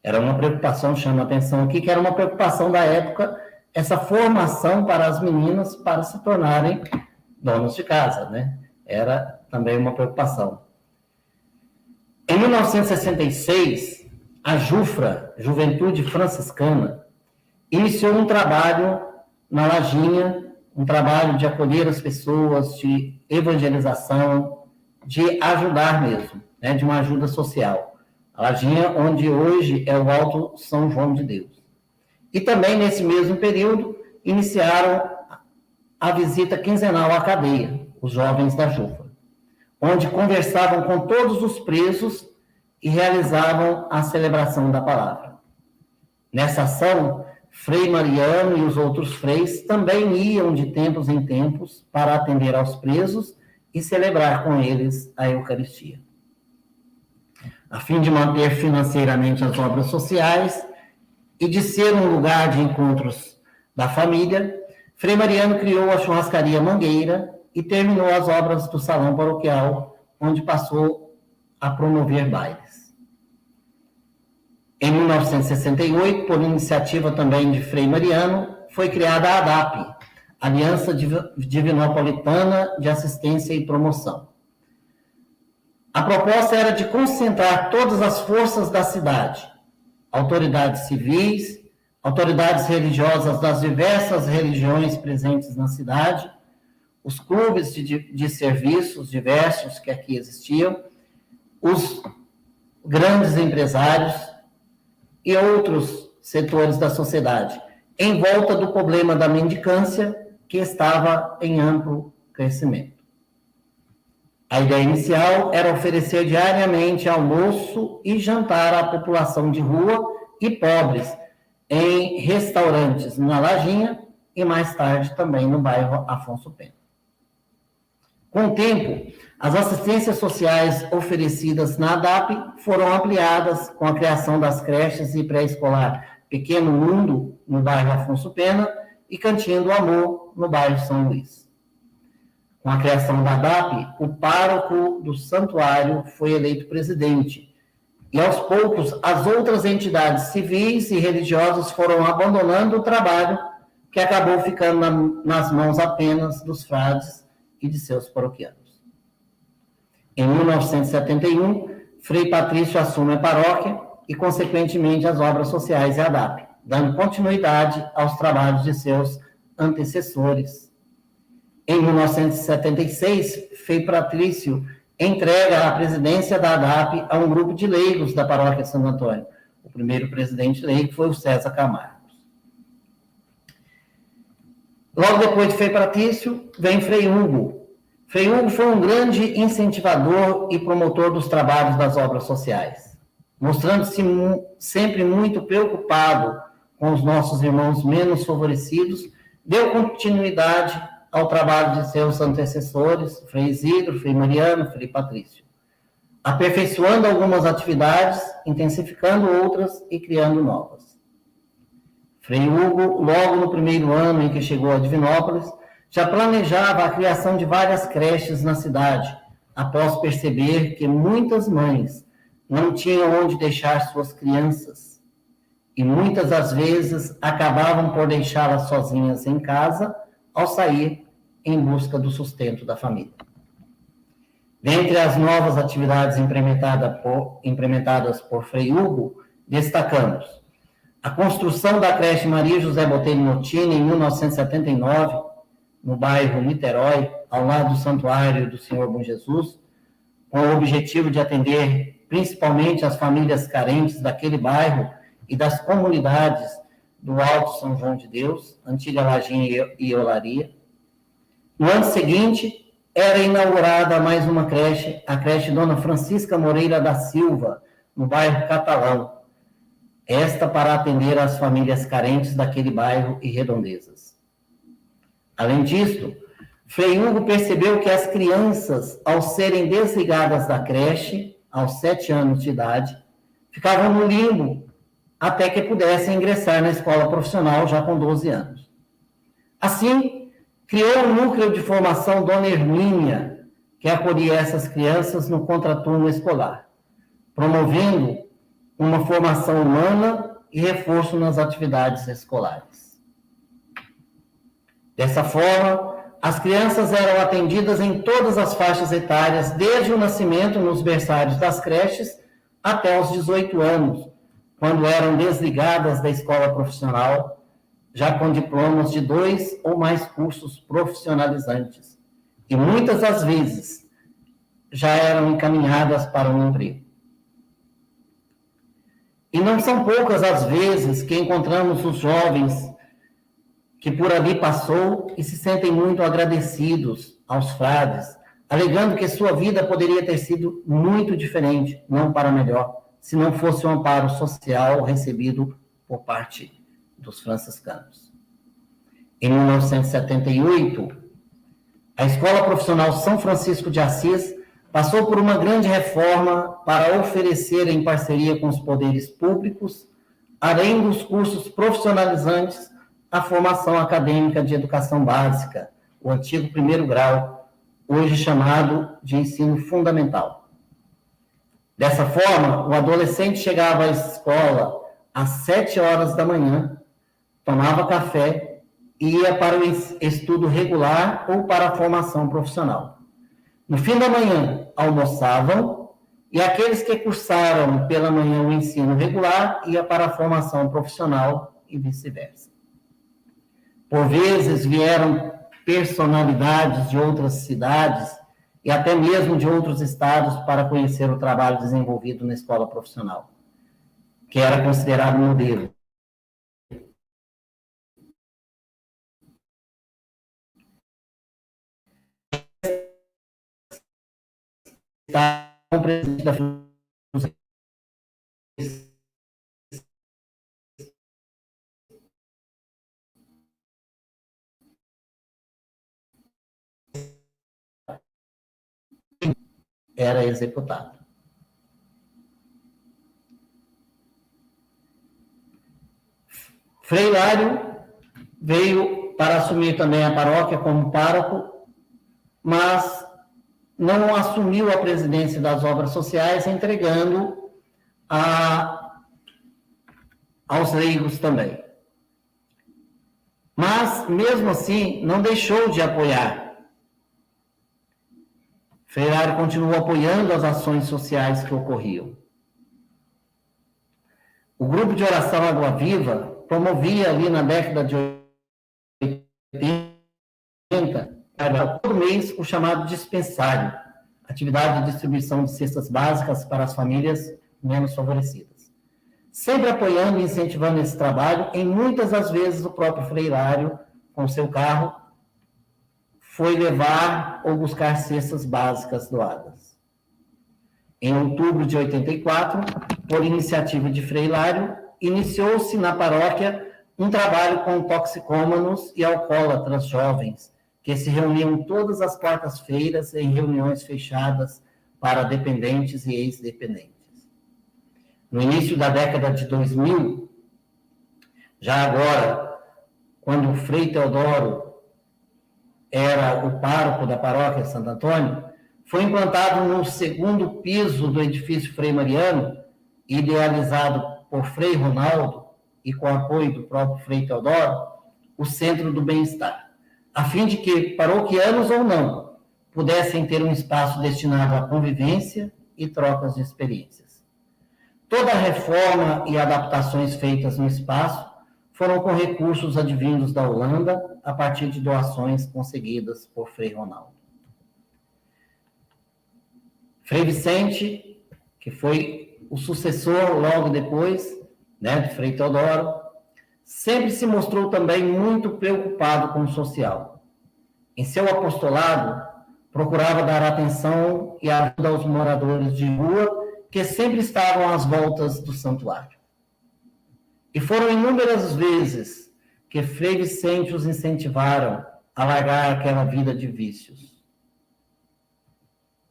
Era uma preocupação, chama a atenção aqui, que era uma preocupação da época, essa formação para as meninas para se tornarem donas de casa, né? Era também uma preocupação. Em 1966, a JUFRA, Juventude Franciscana, iniciou um trabalho na Lajinha, um trabalho de acolher as pessoas, de evangelização, de ajudar mesmo, né, de uma ajuda social. A Lajinha, onde hoje é o Alto São João de Deus. E também, nesse mesmo período, iniciaram a visita quinzenal à cadeia, os jovens da JUFRA, onde conversavam com todos os presos e realizavam a celebração da palavra. Nessa ação, Frei Mariano e os outros freis também iam de tempos em tempos para atender aos presos e celebrar com eles a Eucaristia. A fim de manter financeiramente as obras sociais e de ser um lugar de encontros da família, Frei Mariano criou a churrascaria Mangueira e terminou as obras do salão paroquial, onde passou a promover bailes. Em 1968, por iniciativa também de Frei Mariano, foi criada a ADAP, Aliança Divinopolitana de Assistência e Promoção. A proposta era de concentrar todas as forças da cidade, autoridades civis, autoridades religiosas das diversas religiões presentes na cidade, os clubes de serviços diversos que aqui existiam, os grandes empresários e outros setores da sociedade, em volta do problema da mendicância, que estava em amplo crescimento. A ideia inicial era oferecer diariamente almoço e jantar à população de rua e pobres em restaurantes na Lajinha e mais tarde também no bairro Afonso Pena. Com o tempo, as assistências sociais oferecidas na ADAP foram ampliadas com a criação das creches e pré-escolar Pequeno Mundo, no bairro Afonso Pena, e Cantinho do Amor, no bairro São Luís. Com a criação da ADAP, o pároco do santuário foi eleito presidente, e aos poucos as outras entidades civis e religiosas foram abandonando o trabalho, que acabou ficando nas mãos apenas dos frades e de seus paroquianos. Em 1971, Frei Patrício assume a paróquia e, consequentemente, as obras sociais e ADAP, dando continuidade aos trabalhos de seus antecessores. Em 1976, Frei Patrício entrega a presidência da ADAP a um grupo de leigos da paróquia de Santo Antônio. O primeiro presidente leigo foi o César Camargo. Logo depois de Frei Patrício, vem Frei Hugo. Frei Hugo foi um grande incentivador e promotor dos trabalhos das obras sociais, mostrando-se sempre muito preocupado com os nossos irmãos menos favorecidos, deu continuidade ao trabalho de seus antecessores, Frei Isidro, Frei Mariano, Frei Patrício, aperfeiçoando algumas atividades, intensificando outras e criando novas. Frei Hugo, logo no primeiro ano em que chegou a Divinópolis, já planejava a criação de várias creches na cidade, após perceber que muitas mães não tinham onde deixar suas crianças e muitas das vezes acabavam por deixá-las sozinhas em casa ao sair em busca do sustento da família. Dentre as novas atividades implementadas por Frei Hugo, destacamos a construção da creche Maria José Botelho Notini, em 1979, no bairro Niterói, ao lado do Santuário do Senhor Bom Jesus, com o objetivo de atender principalmente as famílias carentes daquele bairro e das comunidades do Alto São João de Deus, Antiga Lajinha e Olaria. No ano seguinte, era inaugurada mais uma creche, a creche Dona Francisca Moreira da Silva, no bairro Catalão, esta para atender as famílias carentes daquele bairro e redondezas. Além disso, Frei Hugo percebeu que as crianças, ao serem desligadas da creche, aos 7 anos de idade, ficavam no limbo até que pudessem ingressar na escola profissional já com 12 anos. Assim, criou um núcleo de formação Dona Hermínia, que acolhia essas crianças no contraturno escolar, promovendo uma formação humana e reforço nas atividades escolares. Dessa forma, as crianças eram atendidas em todas as faixas etárias, desde o nascimento nos berçários das creches até os 18 anos, quando eram desligadas da escola profissional, já com diplomas de 2 ou mais cursos profissionalizantes, e muitas das vezes já eram encaminhadas para um emprego. E não são poucas as vezes que encontramos os jovens que por ali passou e se sentem muito agradecidos aos frades, alegando que sua vida poderia ter sido muito diferente, não para melhor, se não fosse o amparo social recebido por parte dos franciscanos. Em 1978, a Escola Profissional São Francisco de Assis passou por uma grande reforma para oferecer, em parceria com os poderes públicos, além dos cursos profissionalizantes, a formação acadêmica de educação básica, o antigo primeiro grau, hoje chamado de ensino fundamental. Dessa forma, o adolescente chegava à escola às 7 horas da manhã, tomava café e ia para o estudo regular ou para a formação profissional. No fim da manhã, almoçavam, e aqueles que cursaram pela manhã o ensino regular ia para a formação profissional e vice-versa. Por vezes vieram personalidades de outras cidades e até mesmo de outros estados para conhecer o trabalho desenvolvido na escola profissional, que era considerado modelo. está com o presidente da era executado. Frei Hilário veio para assumir também a paróquia como pároco, mas não assumiu a presidência das obras sociais, entregando aos leigos também. Mas, mesmo assim, não deixou de apoiar. Frei Hilário continuou apoiando as ações sociais que ocorriam. O grupo de oração Água Viva promovia ali na década de 80, todo mês, o chamado dispensário, atividade de distribuição de cestas básicas para as famílias menos favorecidas. Sempre apoiando e incentivando esse trabalho, em muitas das vezes o próprio Frei Hilário, com seu carro, foi levar ou buscar cestas básicas doadas. Em outubro de 84, por iniciativa de Frei Hilário, iniciou-se na paróquia um trabalho com toxicômanos e alcoólatras jovens, que se reuniam todas as quartas-feiras em reuniões fechadas para dependentes e ex-dependentes. No início da década de 2000, já agora, quando o Frei Teodoro era o pároco da paróquia Santo Antônio, foi implantado no segundo piso do edifício Frei Mariano, idealizado por Frei Ronaldo e com apoio do próprio Frei Teodoro, o Centro do Bem-Estar, a fim de que paroquianos ou não pudessem ter um espaço destinado à convivência e trocas de experiências. Toda a reforma e adaptações feitas no espaço foram com recursos advindos da Holanda, a partir de doações conseguidas por Frei Ronaldo. Frei Vicente, que foi o sucessor logo depois, de Frei Teodoro, sempre se mostrou também muito preocupado com o social. Em seu apostolado, procurava dar atenção e ajuda aos moradores de rua que sempre estavam às voltas do santuário. E foram inúmeras vezes que Frei Vicente os incentivaram a largar aquela vida de vícios.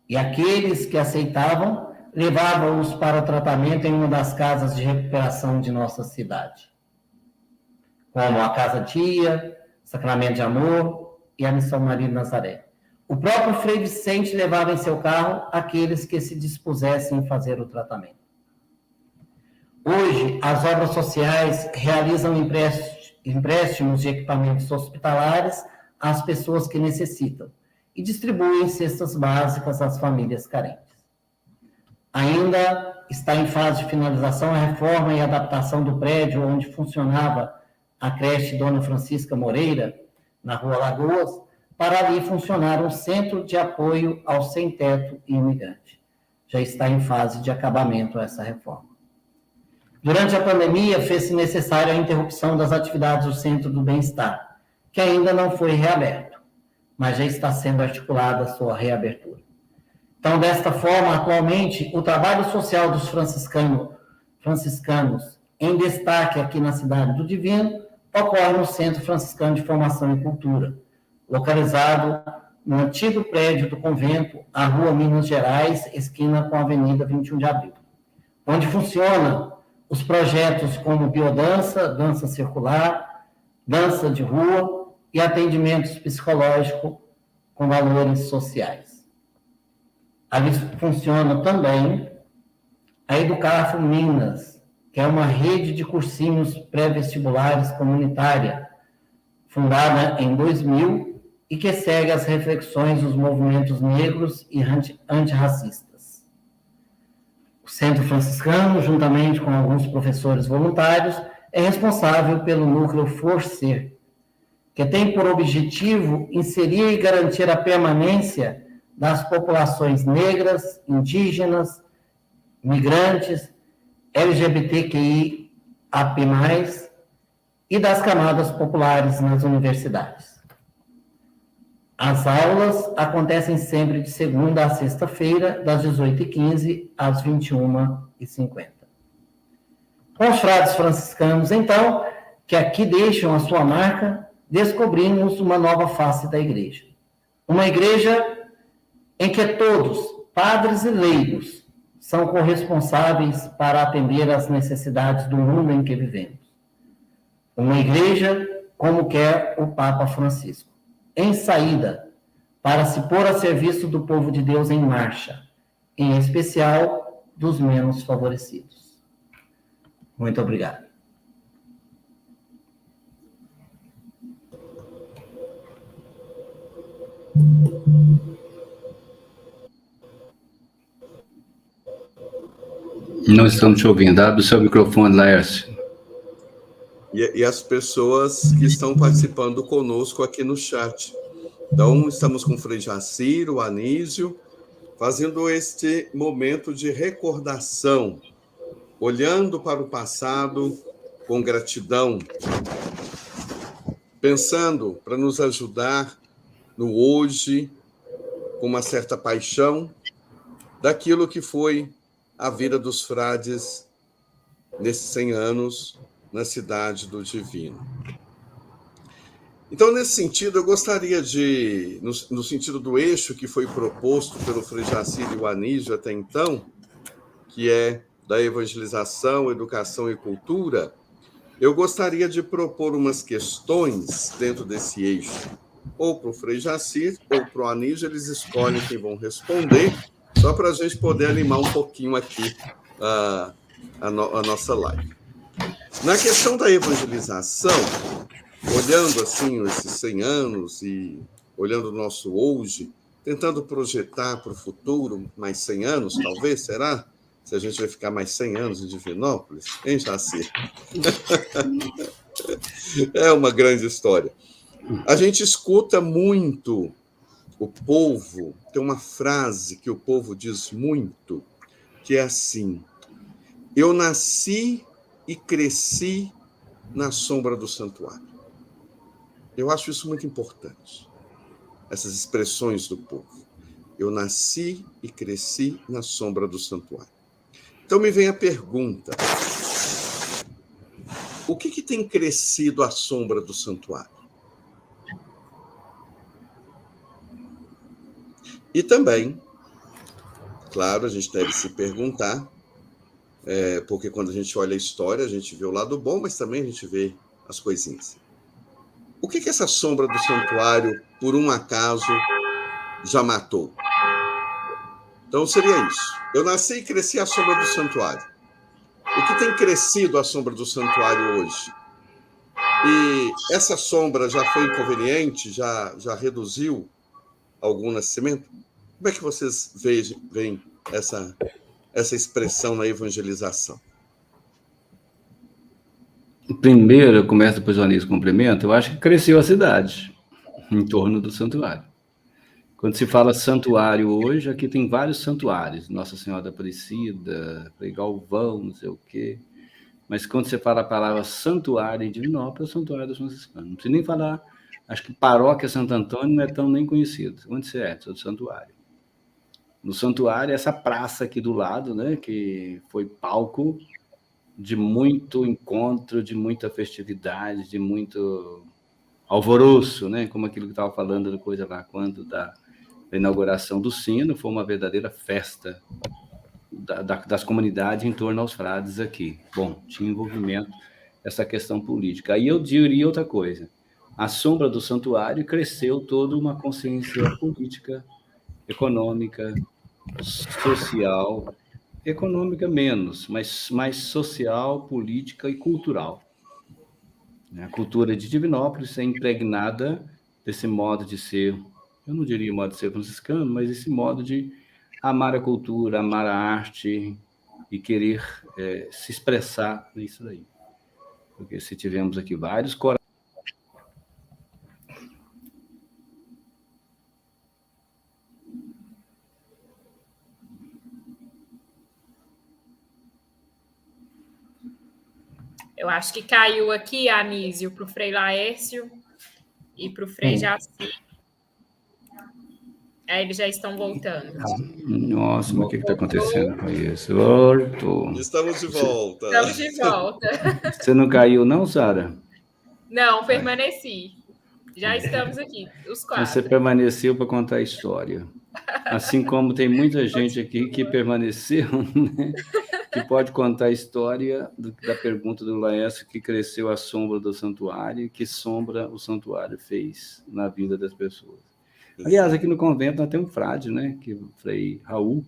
E aqueles que aceitavam, levavam-os para o tratamento em uma das casas de recuperação de nossa cidade, como a Casa Tia, Sacramento de Amor e a Missão Maria de Nazaré. O próprio Frei Vicente levava em seu carro aqueles que se dispusessem a fazer o tratamento. Hoje, as obras sociais realizam empréstimos de equipamentos hospitalares às pessoas que necessitam e distribuem cestas básicas às famílias carentes. Ainda está em fase de finalização a reforma e adaptação do prédio onde funcionava a creche Dona Francisca Moreira, na Rua Lagoas, para ali funcionar um centro de apoio ao sem-teto e imigrante. Já está em fase de acabamento essa reforma. Durante a pandemia, fez-se necessária a interrupção das atividades do Centro do Bem-Estar, que ainda não foi reaberto, mas já está sendo articulada a sua reabertura. Então, desta forma, atualmente, o trabalho social dos franciscanos em destaque aqui na Cidade do Divino ocorre no Centro Franciscano de Formação e Cultura, localizado no antigo prédio do convento, a Rua Minas Gerais, esquina com a Avenida 21 de Abril, onde funcionam os projetos como biodança, dança circular, dança de rua e atendimentos psicológicos com valores sociais. Ali funciona também a Educar Minas, que é uma rede de cursinhos pré-vestibulares comunitária, fundada em 2000 e que segue as reflexões dos movimentos negros e antirracistas. O Centro Franciscano, juntamente com alguns professores voluntários, é responsável pelo núcleo Forcer, que tem por objetivo inserir e garantir a permanência das populações negras, indígenas, migrantes, LGBTQIAP+, e das camadas populares nas universidades. As aulas acontecem sempre de segunda a sexta-feira, das 18h15 às 21h50. Com os frades franciscanos, então, que aqui deixam a sua marca, descobrimos uma nova face da igreja. Uma igreja em que todos, padres e leigos, são corresponsáveis para atender às necessidades do mundo em que vivemos. Uma igreja como quer o Papa Francisco, em saída, para se pôr a serviço do povo de Deus em marcha, em especial dos menos favorecidos. Muito obrigado. Não estamos te ouvindo. Abre o seu microfone, Laércio. E as pessoas que estão participando conosco aqui no chat. Então, estamos com o Frei Jaciro, o Anísio, fazendo este momento de recordação, olhando para o passado com gratidão, pensando para nos ajudar no hoje, com uma certa paixão, daquilo que foi a vida dos frades nesses 100 anos na Cidade do Divino. Então, nesse sentido, eu gostaria de, no sentido do eixo que foi proposto pelo Frei Jaciro e o Anísio até então, que é da evangelização, educação e cultura, eu gostaria de propor umas questões dentro desse eixo, ou para o Frei Jaciro, ou para o Anísio, eles escolhem quem vão responder, só para a gente poder animar um pouquinho aqui a nossa live. Na questão da evangelização, olhando assim esses 100 anos e olhando o nosso hoje, tentando projetar para o futuro mais 100 anos, talvez, será? Se a gente vai ficar mais 100 anos em Divinópolis, hein, Jacir? É uma grande história. A gente escuta muito o povo, tem uma frase que o povo diz muito, que é assim: eu nasci e cresci na sombra do santuário. Eu acho isso muito importante, essas expressões do povo. Eu nasci e cresci na sombra do santuário. Então me vem a pergunta: o que tem crescido à sombra do santuário? E também, claro, a gente deve se perguntar, porque quando a gente olha a história, a gente vê o lado bom, mas também a gente vê as coisinhas. O que essa sombra do santuário, por um acaso, já matou? Então seria isso. Eu nasci e cresci à sombra do santuário. O que tem crescido à sombra do santuário hoje? E essa sombra já foi inconveniente? Já reduziu algum nascimento? Como é que vocês veem essa expressão na evangelização? Primeiro, eu começo, depois o Anísio complementa. Eu acho que cresceu a cidade em torno do santuário. Quando se fala santuário hoje, aqui tem vários santuários. Nossa Senhora da Aparecida, Frei Galvão, não sei o quê. Mas quando você fala a palavra santuário em Divinópolis, é o santuário dos franciscanos. Não precisa nem falar, acho que paróquia Santo Antônio não é tão nem conhecido. Onde você é? Sou do santuário. No santuário, essa praça aqui do lado, né, que foi palco de muito encontro, de muita festividade, de muito alvoroço, né, como aquilo que estava falando depois lá, quando da inauguração do sino, foi uma verdadeira festa das comunidades em torno aos frades aqui. Bom, tinha envolvimento essa questão política. Aí eu diria outra coisa: à sombra do santuário cresceu toda uma consciência política, econômica, social, econômica menos, mas mais social, política e cultural. A cultura de Divinópolis é impregnada desse modo de ser, eu não diria modo de ser franciscano, mas esse modo de amar a cultura, amar a arte e querer se expressar nisso daí. Porque se tivemos aqui vários corais. Eu acho que caiu aqui, Anísio, para o Frei Laércio e para o Frei Jacir. Eles já estão voltando. Nossa, mas o que está acontecendo com isso? Voltou. Estamos de volta. Estamos de volta. Você não caiu, não, Sara? Não, permaneci. Já estamos aqui, os Então, você quatro. permaneceu para contar a história. Assim como tem muita gente aqui que permaneceu, né? Que pode contar a história da pergunta do Laércio, que cresceu a sombra do santuário, e que sombra o santuário fez na vida das pessoas. Aliás, aqui no convento nós temos um frade, né? Que o Frei Raul,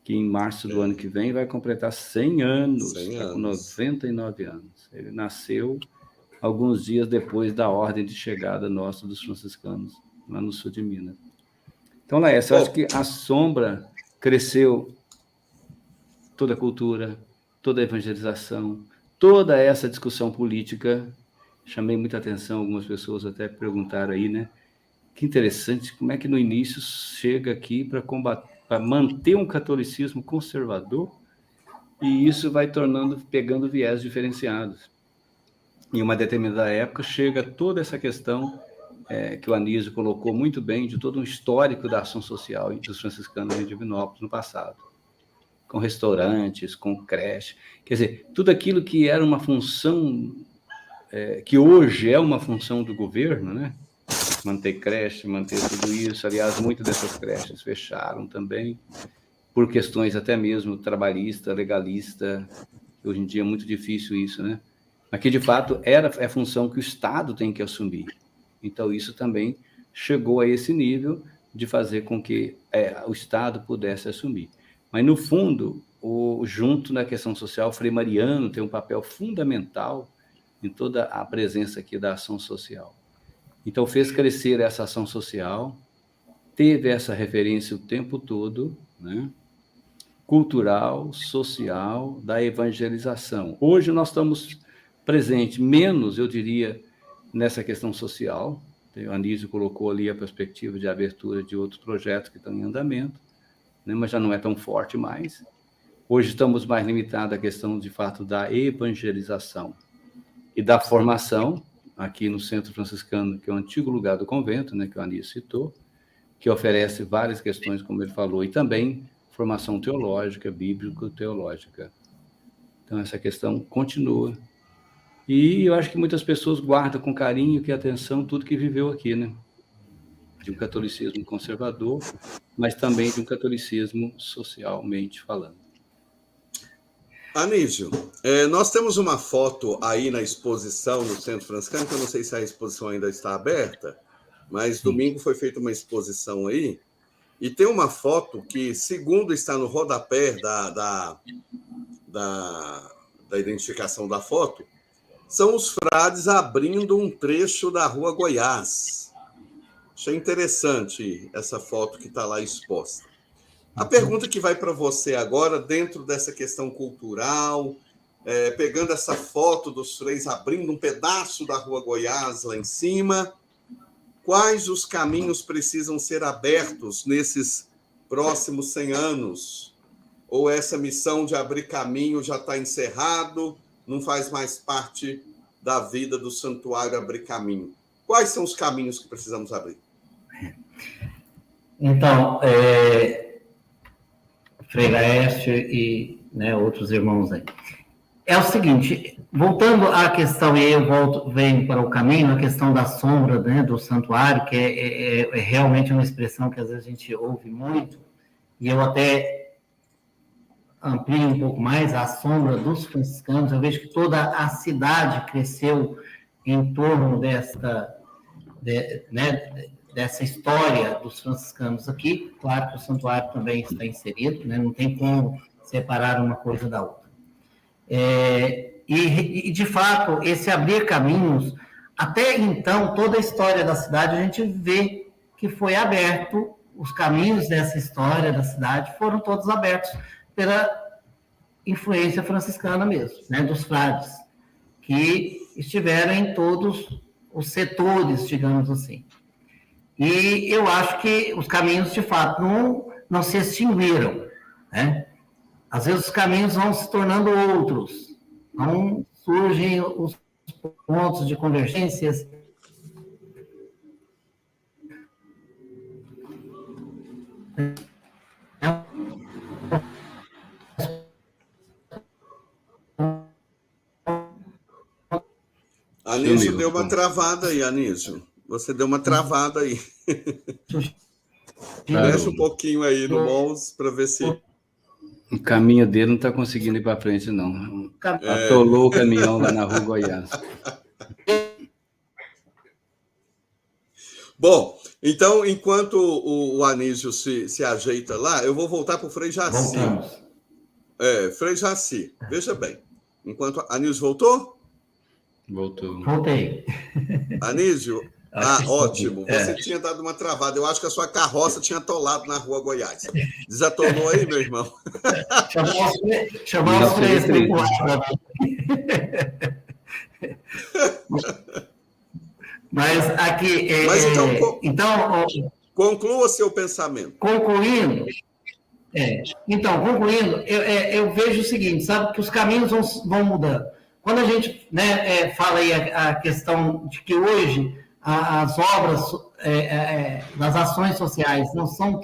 que em março do ano que vem vai completar 100 anos, 100 está com anos. 99 anos. Ele nasceu alguns dias depois da ordem de chegada nossa dos franciscanos, lá no sul de Minas. Então, Laércio, eu acho que a sombra cresceu toda a cultura, toda a evangelização, toda essa discussão política. Chamei muita atenção, algumas pessoas até perguntaram aí, né? Que interessante, como é que no início chega aqui para combater, para manter um catolicismo conservador, e isso vai pegando viés diferenciados. Em uma determinada época chega toda essa questão que o Anísio colocou muito bem, de todo um histórico da ação social dos franciscanos em Divinópolis no passado, com restaurantes, com creche, quer dizer, tudo aquilo que era uma função, que hoje é uma função do governo, né? Manter creche, manter tudo isso. Aliás, muitas dessas creches fecharam também, por questões até mesmo trabalhista, legalista. Hoje em dia é muito difícil isso, né? Mas que, de fato, é a função que o Estado tem que assumir. Então, isso também chegou a esse nível de fazer com que o Estado pudesse assumir. Mas, no fundo, junto na questão social, o Frei Mariano tem um papel fundamental em toda a presença aqui da ação social. Então, fez crescer essa ação social, teve essa referência o tempo todo, né? Cultural, social, da evangelização. Hoje nós estamos presentes menos, eu diria, nessa questão social. O Anísio colocou ali a perspectiva de abertura de outros projetos que estão em andamento, né? Mas já não é tão forte mais. Hoje estamos mais limitados à questão, de fato, da evangelização e da formação, aqui no Centro Franciscano, que é o antigo lugar do convento, né, que o Anísio citou, que oferece várias questões, como ele falou, e também formação teológica, bíblico-teológica. Então, essa questão continua. E eu acho que muitas pessoas guardam com carinho e atenção tudo que viveu aqui, né? De um catolicismo conservador, mas também de um catolicismo socialmente falando. Anísio, nós temos uma foto aí na exposição no Centro Franciscano, que eu não sei se a exposição ainda está aberta, mas domingo foi feita uma exposição aí, e tem uma foto que, segundo está no rodapé da identificação da foto, são os frades abrindo um trecho da Rua Goiás. Achei interessante essa foto que está lá exposta. A pergunta que vai para você agora, dentro dessa questão cultural, pegando essa foto dos freis abrindo um pedaço da Rua Goiás lá em cima, quais os caminhos precisam ser abertos nesses próximos 100 anos? Ou essa missão de abrir caminho já está encerrado, não faz mais parte da vida do santuário abrir caminho? Quais são os caminhos que precisamos abrir? Então, Frei Laércio e outros irmãos aí. É o seguinte, voltando à questão, e aí eu venho para o caminho, a questão da sombra, né, do santuário, que é realmente uma expressão que às vezes a gente ouve muito, e eu até amplio um pouco mais, a sombra dos franciscanos. Eu vejo que toda a cidade cresceu em torno dessa história dos franciscanos aqui. Claro que o santuário também está inserido, né? Não tem como separar uma coisa da outra. E, de fato, esse abrir caminhos, até então, toda a história da cidade, a gente vê que foi aberto, os caminhos dessa história da cidade foram todos abertos pela influência franciscana mesmo, né? Dos frades, que estiveram em todos os setores, digamos assim. E eu acho que os caminhos, de fato, não se extinguiram, né? Às vezes os caminhos vão se tornando outros, não surgem os pontos de convergências. Anísio deu uma travada aí, Anísio. Você deu uma travada aí. Mexe um pouquinho aí no mouse para ver se... O caminho dele não está conseguindo ir para frente, não. Atolou o caminhão lá na Rua Goiás. Bom, então, enquanto o Anísio se ajeita lá, eu vou voltar para o Frei Jaci. Frei Jaci, veja bem. Enquanto Anísio voltou? Voltei. Anísio, ótimo. Você tinha dado uma travada. Eu acho que a sua carroça tinha atolado na Rua Goiás. Desatolou aí, meu irmão? Chamar os três. Mas aqui... então, conclua seu pensamento. Concluindo, eu vejo o seguinte, sabe, que os caminhos vão mudando. Quando a gente fala aí a questão de que hoje as obras, das ações sociais não são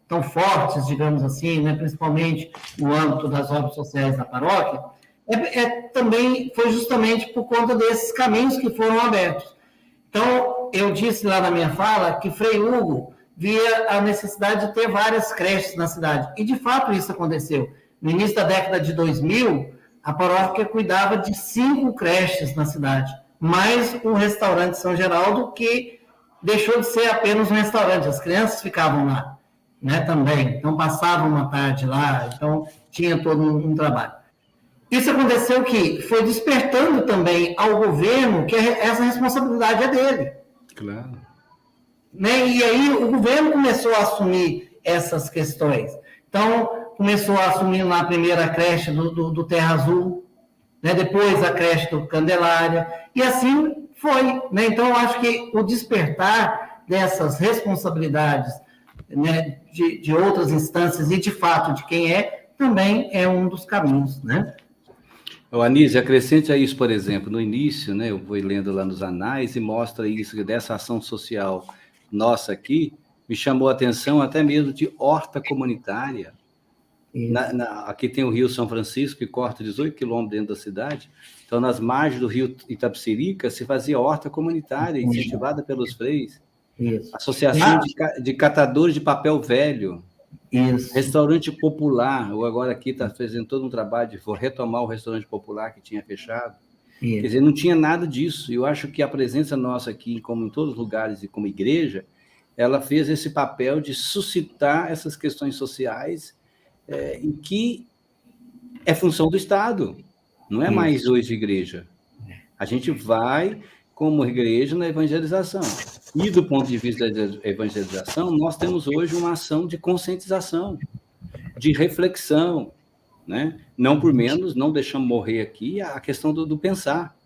tão fortes, digamos assim, né, principalmente no âmbito das obras sociais da paróquia, também foi justamente por conta desses caminhos que foram abertos. Então, eu disse lá na minha fala que Frei Hugo via a necessidade de ter várias creches na cidade. E, de fato, isso aconteceu. No início da década de 2000, a paróquia cuidava de 5 creches na cidade, mais um restaurante São Geraldo, que deixou de ser apenas um restaurante. As crianças ficavam lá, né, também. Então, passavam uma tarde lá. Então, tinha todo um trabalho. Isso aconteceu que foi despertando também ao governo que essa responsabilidade é dele. Claro. Né? E aí o governo começou a assumir essas questões. Então, começou a assumir lá a primeira creche do Terra Azul, né? Depois a creche do Candelária, e assim foi. Né? Então, eu acho que o despertar dessas responsabilidades, né, de outras instâncias e, de fato, de quem também é um dos caminhos, né? Anísio, acrescente a isso, por exemplo, no início, né, eu vou lendo lá nos anais e mostra isso, dessa ação social nossa aqui, me chamou a atenção até mesmo de horta comunitária. Aqui tem o Rio São Francisco, que corta 18 quilômetros dentro da cidade, então nas margens do Rio Itapecerica se fazia horta comunitária, incentivada pelos freis. Isso. Associação de catadores de papel velho. Isso. Restaurante popular, ou agora aqui está fazendo todo um trabalho de retomar o restaurante popular que tinha fechado. Isso. Quer dizer, não tinha nada disso. Eu acho que a presença nossa aqui, como em todos os lugares e como igreja, ela fez esse papel de suscitar essas questões sociais em que é função do Estado, não é mais hoje igreja. A gente vai, como igreja, na evangelização. E, do ponto de vista da evangelização, nós temos hoje uma ação de conscientização, de reflexão, né? Não por menos, não deixamos morrer aqui a questão do pensar.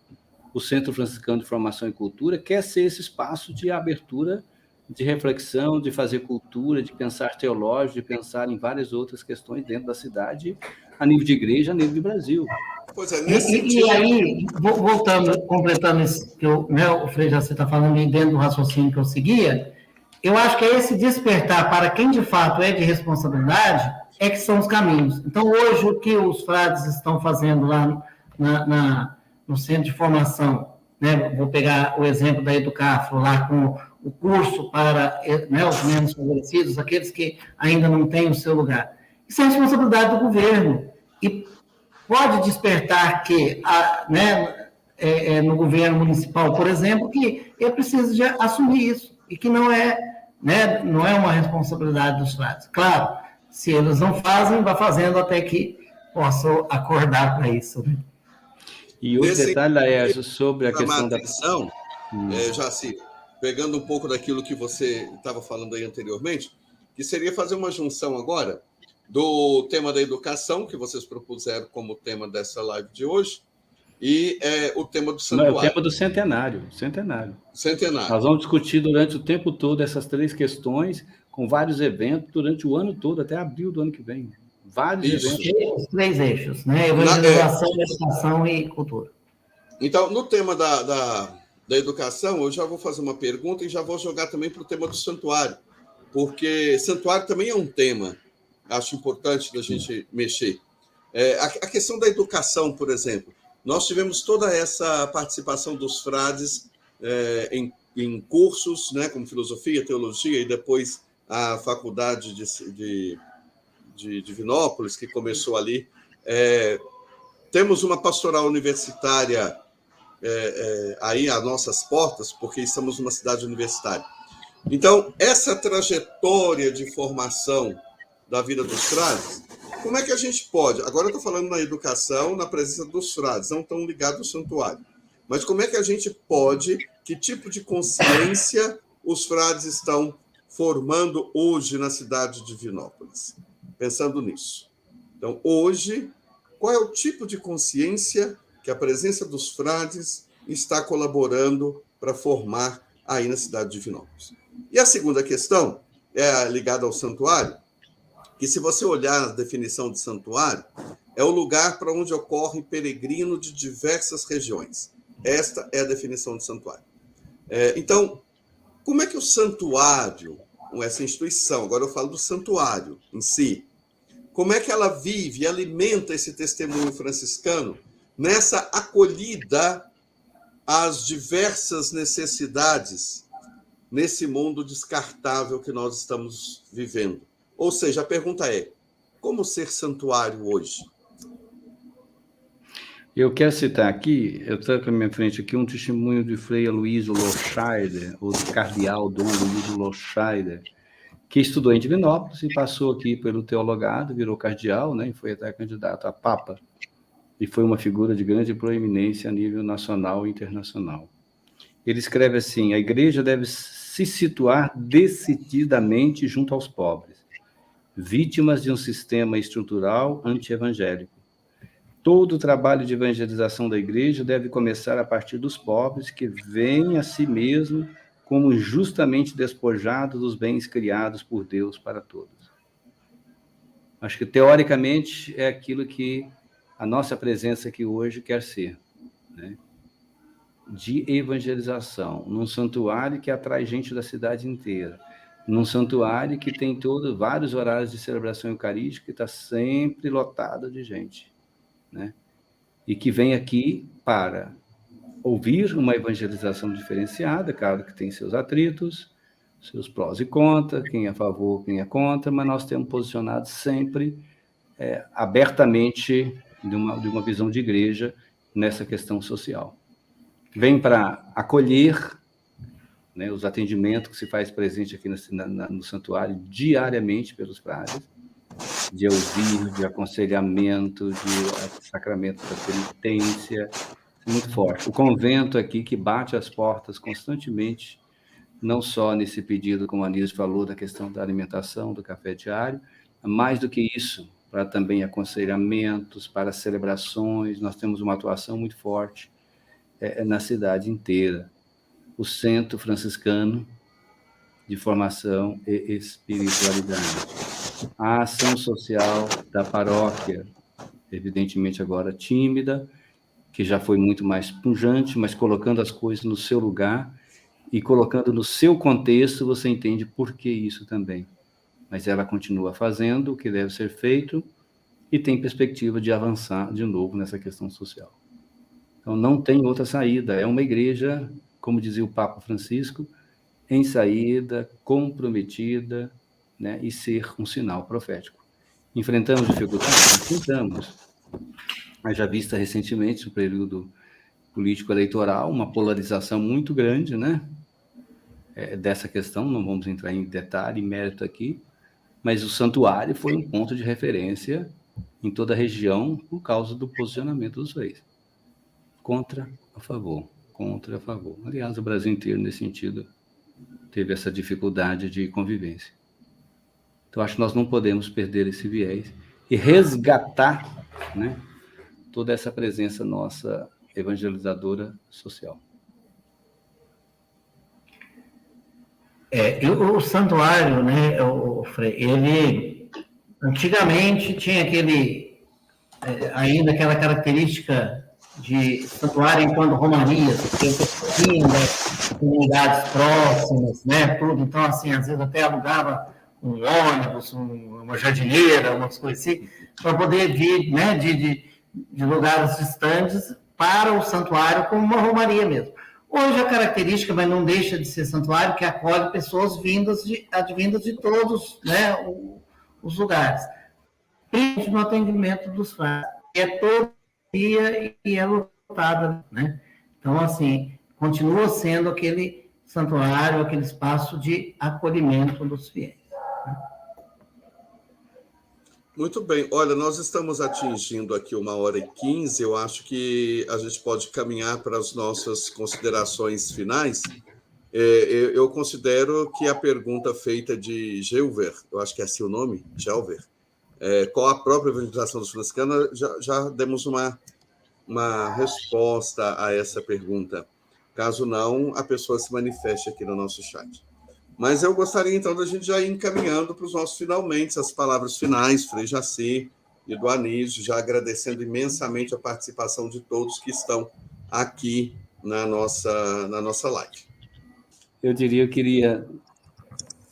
O Centro Franciscano de Formação e Cultura quer ser esse espaço de abertura, de reflexão, de fazer cultura, de pensar teológico, de pensar em várias outras questões dentro da cidade, a nível de igreja, a nível de Brasil. Pois é, nesse sentido... E aí, voltando, completando isso que o Frei Jaci está falando, dentro do raciocínio que eu seguia, eu acho que é esse despertar para quem de fato é de responsabilidade que são os caminhos. Então, hoje, o que os frades estão fazendo lá no centro de formação, né? Vou pegar o exemplo da Educafro, lá com o curso para, né, os menos favorecidos, aqueles que ainda não têm o seu lugar. Isso é responsabilidade do governo. E pode despertar que, no governo municipal, por exemplo, que ele precisa de assumir isso, e que não é uma responsabilidade dos frades. Claro, se eles não fazem, vai fazendo até que possam acordar para isso. Né? E outro detalhe, Laércio, sobre a questão da... atenção, Jaci, pegando um pouco daquilo que você estava falando aí anteriormente, que seria fazer uma junção agora do tema da educação, que vocês propuseram como tema dessa live de hoje, e o tema do santuário. Não, é o tema do centenário. Centenário. Nós vamos discutir durante o tempo todo essas 3 questões, com vários eventos, durante o ano todo, até abril do ano que vem. Vários eventos. Os 3 eixos, né? Evangelização, educação e cultura. Então, no tema da educação, eu já vou fazer uma pergunta e já vou jogar também para o tema do santuário. porque santuário também é um tema, acho importante da gente mexer. A questão da educação, por exemplo. Nós tivemos toda essa participação dos frades em cursos, né, como filosofia, teologia, e depois a faculdade de Divinópolis, que começou ali. Temos uma pastoral universitária aí às nossas portas, porque estamos numa cidade universitária. Então, essa trajetória de formação da vida dos frades, como é que a gente pode... Agora eu estou falando na educação, na presença dos frades, não estão ligados ao santuário. Mas como é que a gente pode... Que tipo de consciência os frades estão formando hoje na cidade de Divinópolis? Pensando nisso. Então, hoje, qual é o tipo de consciência que a presença dos frades está colaborando para formar aí na cidade de Divinópolis? E a segunda questão é ligada ao santuário, que se você olhar a definição de santuário, é o lugar para onde ocorre peregrino de diversas regiões. Esta é a definição de santuário. Então, como é que o santuário, essa instituição, agora eu falo do santuário em si, como é que ela vive e alimenta esse testemunho franciscano nessa acolhida às diversas necessidades nesse mundo descartável que nós estamos vivendo? Ou seja, a pergunta é, como ser santuário hoje? Eu quero citar aqui, eu tenho na minha frente aqui um testemunho de Frei Aloysio Loscheider, ou do cardeal Dom Aloysio Loscheider, que estudou em Divinópolis e passou aqui pelo teologado, virou cardeal, né, e foi até candidato a papa, e foi uma figura de grande proeminência a nível nacional e internacional. Ele escreve assim: a igreja deve se situar decididamente junto aos pobres, vítimas de um sistema estrutural anti-evangélico. Todo o trabalho de evangelização da igreja deve começar a partir dos pobres, que veem a si mesmo como injustamente despojados dos bens criados por Deus para todos. Acho que, teoricamente, é aquilo que a nossa presença aqui hoje quer ser, né? De evangelização, num santuário que atrai gente da cidade inteira, num santuário que tem vários horários de celebração eucarística, que está sempre lotado de gente, né? E que vem aqui para ouvir uma evangelização diferenciada, claro que tem seus atritos, seus prós e contras, quem é a favor, quem é contra, mas nós temos posicionado sempre abertamente de uma visão de igreja nessa questão social. Vem para acolher, né, os atendimentos que se faz presente aqui no santuário diariamente pelos frades, de ouvir, de aconselhamento, de sacramento da penitência, muito forte. O convento aqui que bate as portas constantemente, não só nesse pedido, como a Anísio falou, da questão da alimentação, do café diário, mais do que isso, para também aconselhamentos, para celebrações, nós temos uma atuação muito forte na cidade inteira. O Centro Franciscano de Formação e Espiritualidade. A ação social da paróquia, evidentemente agora tímida, que já foi muito mais pujante, mas colocando as coisas no seu lugar e colocando no seu contexto, você entende por que isso também. Mas ela continua fazendo o que deve ser feito e tem perspectiva de avançar de novo nessa questão social. Então, não tem outra saída. É uma igreja, como dizia o Papa Francisco, em saída, comprometida, né, e ser um sinal profético. Enfrentamos dificuldades? Enfrentamos. Mas já vista recentemente, no período político-eleitoral, uma polarização muito grande, né, dessa questão, não vamos entrar em detalhe, em mérito aqui, mas o santuário foi um ponto de referência em toda a região por causa do posicionamento dos reis. Contra, a favor. Contra, a favor. Aliás, o Brasil inteiro, nesse sentido, teve essa dificuldade de convivência. Então, acho que nós não podemos perder esse viés e resgatar, né, toda essa presença nossa evangelizadora social. O santuário, né, ele antigamente tinha ainda aquela característica de santuário enquanto romarias, porque eu tinha comunidades próximas, né, tudo. Então, assim, às vezes até alugava um ônibus, uma jardineira, umas coisas assim, para poder vir, né, de lugares distantes para o santuário como uma romaria mesmo. Hoje a característica, mas não deixa de ser santuário, que acolhe pessoas advindas de todos, né, os lugares. Principalmente no atendimento dos frades, que é todo dia e é lotada, né? Então, assim, continua sendo aquele santuário, aquele espaço de acolhimento dos fiéis. Muito bem. Olha, nós estamos atingindo aqui 1h15. Eu acho que a gente pode caminhar para as nossas considerações finais. Eu considero que a pergunta feita de Gelver, eu acho que é assim o nome, Gelver, qual a própria evangelização dos franciscanos, já demos uma resposta a essa pergunta. Caso não, a pessoa se manifeste aqui no nosso chat. Mas eu gostaria, então, da gente já ir encaminhando para os nossos finalmente, as palavras finais, Frei Jaci e do Anísio, já agradecendo imensamente a participação de todos que estão aqui na nossa live. Eu queria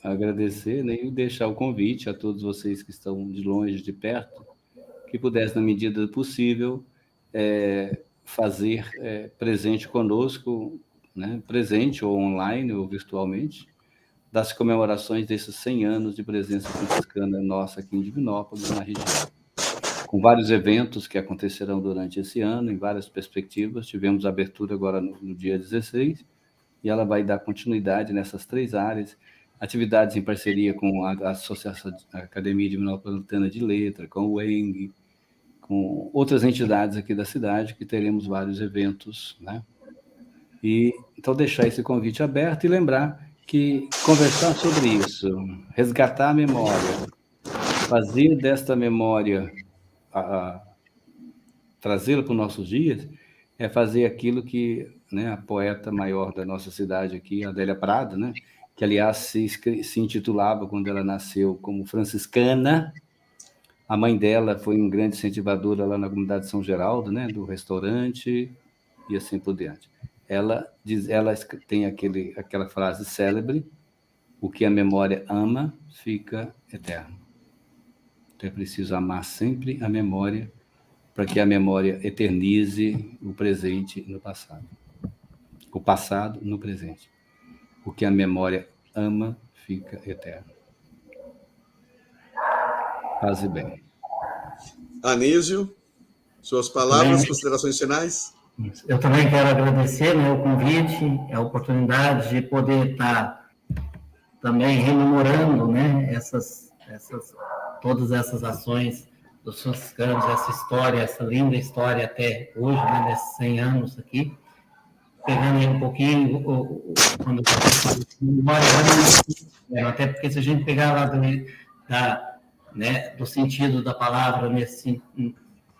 agradecer, né, e deixar o convite a todos vocês que estão de longe, de perto, que pudessem, na medida do possível, fazer presente conosco, né, presente ou online ou virtualmente, das comemorações desses 100 anos de presença franciscana nossa aqui em Divinópolis, na região. Com vários eventos que acontecerão durante esse ano, em várias perspectivas. Tivemos a abertura agora no dia 16, e ela vai dar continuidade nessas 3 áreas, atividades em parceria com a Associação a Academia Divinopolitana de Letra, com o ENG, com outras entidades aqui da cidade, que teremos vários eventos, né? E então deixar esse convite aberto e lembrar que conversar sobre isso, resgatar a memória, fazer desta memória, trazê-la para os nossos dias, é fazer aquilo que, né, a poeta maior da nossa cidade aqui, Adélia Prado, né, que, aliás, se intitulava, quando ela nasceu, como franciscana. A mãe dela foi uma grande incentivadora lá na comunidade de São Geraldo, né, do restaurante, e assim por diante. Ela tem aquela frase célebre: o que a memória ama, fica eterno. Então é preciso amar sempre a memória, para que a memória eternize o presente no passado. O passado no presente. O que a memória ama, fica eterno. Paz e bem. Anísio, suas palavras, considerações finais? Eu também quero agradecer, né, o convite, a oportunidade de poder estar também rememorando, né, todas essas ações dos franciscanos, essa história, essa linda história até hoje, né, nesses 100 anos aqui, pegando aí um pouquinho, quando até porque se a gente pegar lá do sentido da palavra,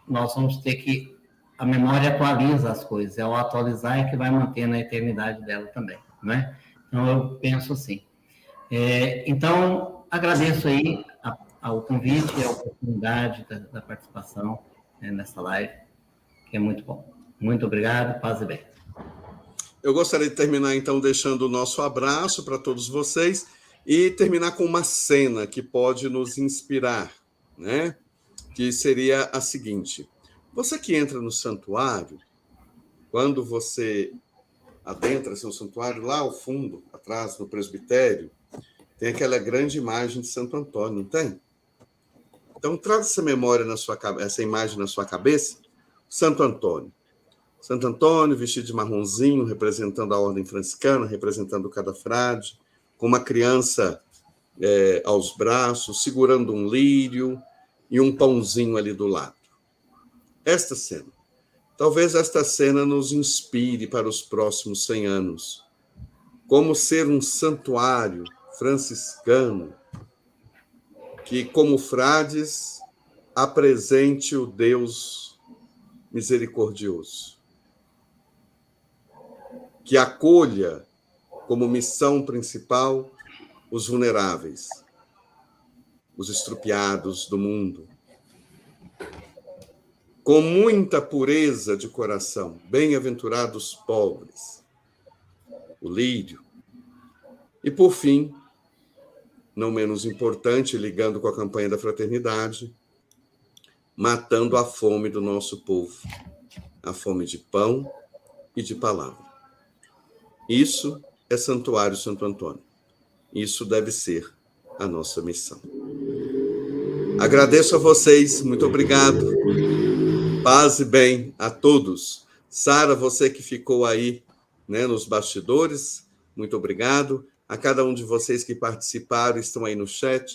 nós vamos ter que a memória atualiza as coisas, é o atualizar é que vai manter na eternidade dela também, né? Então, eu penso assim. Então, agradeço aí ao convite e a oportunidade da participação, né, nessa live, que é muito bom. Muito obrigado, paz e bem. Eu gostaria de terminar, então, deixando o nosso abraço para todos vocês e terminar com uma cena que pode nos inspirar, né? Que seria a seguinte: você que entra no santuário, quando você adentra-se no santuário, lá ao fundo, atrás, no presbitério, tem aquela grande imagem de Santo Antônio, não tem? Então, traz essa memória essa imagem na sua cabeça. Santo Antônio. Santo Antônio, vestido de marronzinho, representando a ordem franciscana, representando cada frade, com uma criança aos braços, segurando um lírio e um pãozinho ali do lado. Esta cena. Talvez esta cena nos inspire para os próximos 100 anos. Como ser um santuário franciscano que, como frades, apresente o Deus misericordioso. Que acolha como missão principal os vulneráveis, os estrupiados do mundo. com muita pureza de coração. Bem-aventurados pobres. O lírio. E, por fim, não menos importante, ligando com a campanha da fraternidade, matando a fome do nosso povo, a fome de pão e de palavra. Isso é Santuário Santo Antônio. Isso deve ser a nossa missão. Agradeço a vocês, muito obrigado. Paz e bem a todos. Sara, você que ficou aí, né, nos bastidores, muito obrigado. A cada um de vocês que participaram, estão aí no chat,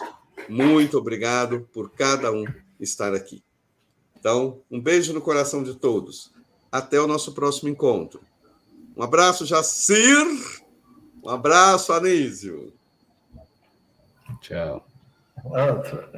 muito obrigado por cada um estar aqui. Então, um beijo no coração de todos. Até o nosso próximo encontro. Um abraço, Jacir. Um abraço, Anísio. Tchau. Outro.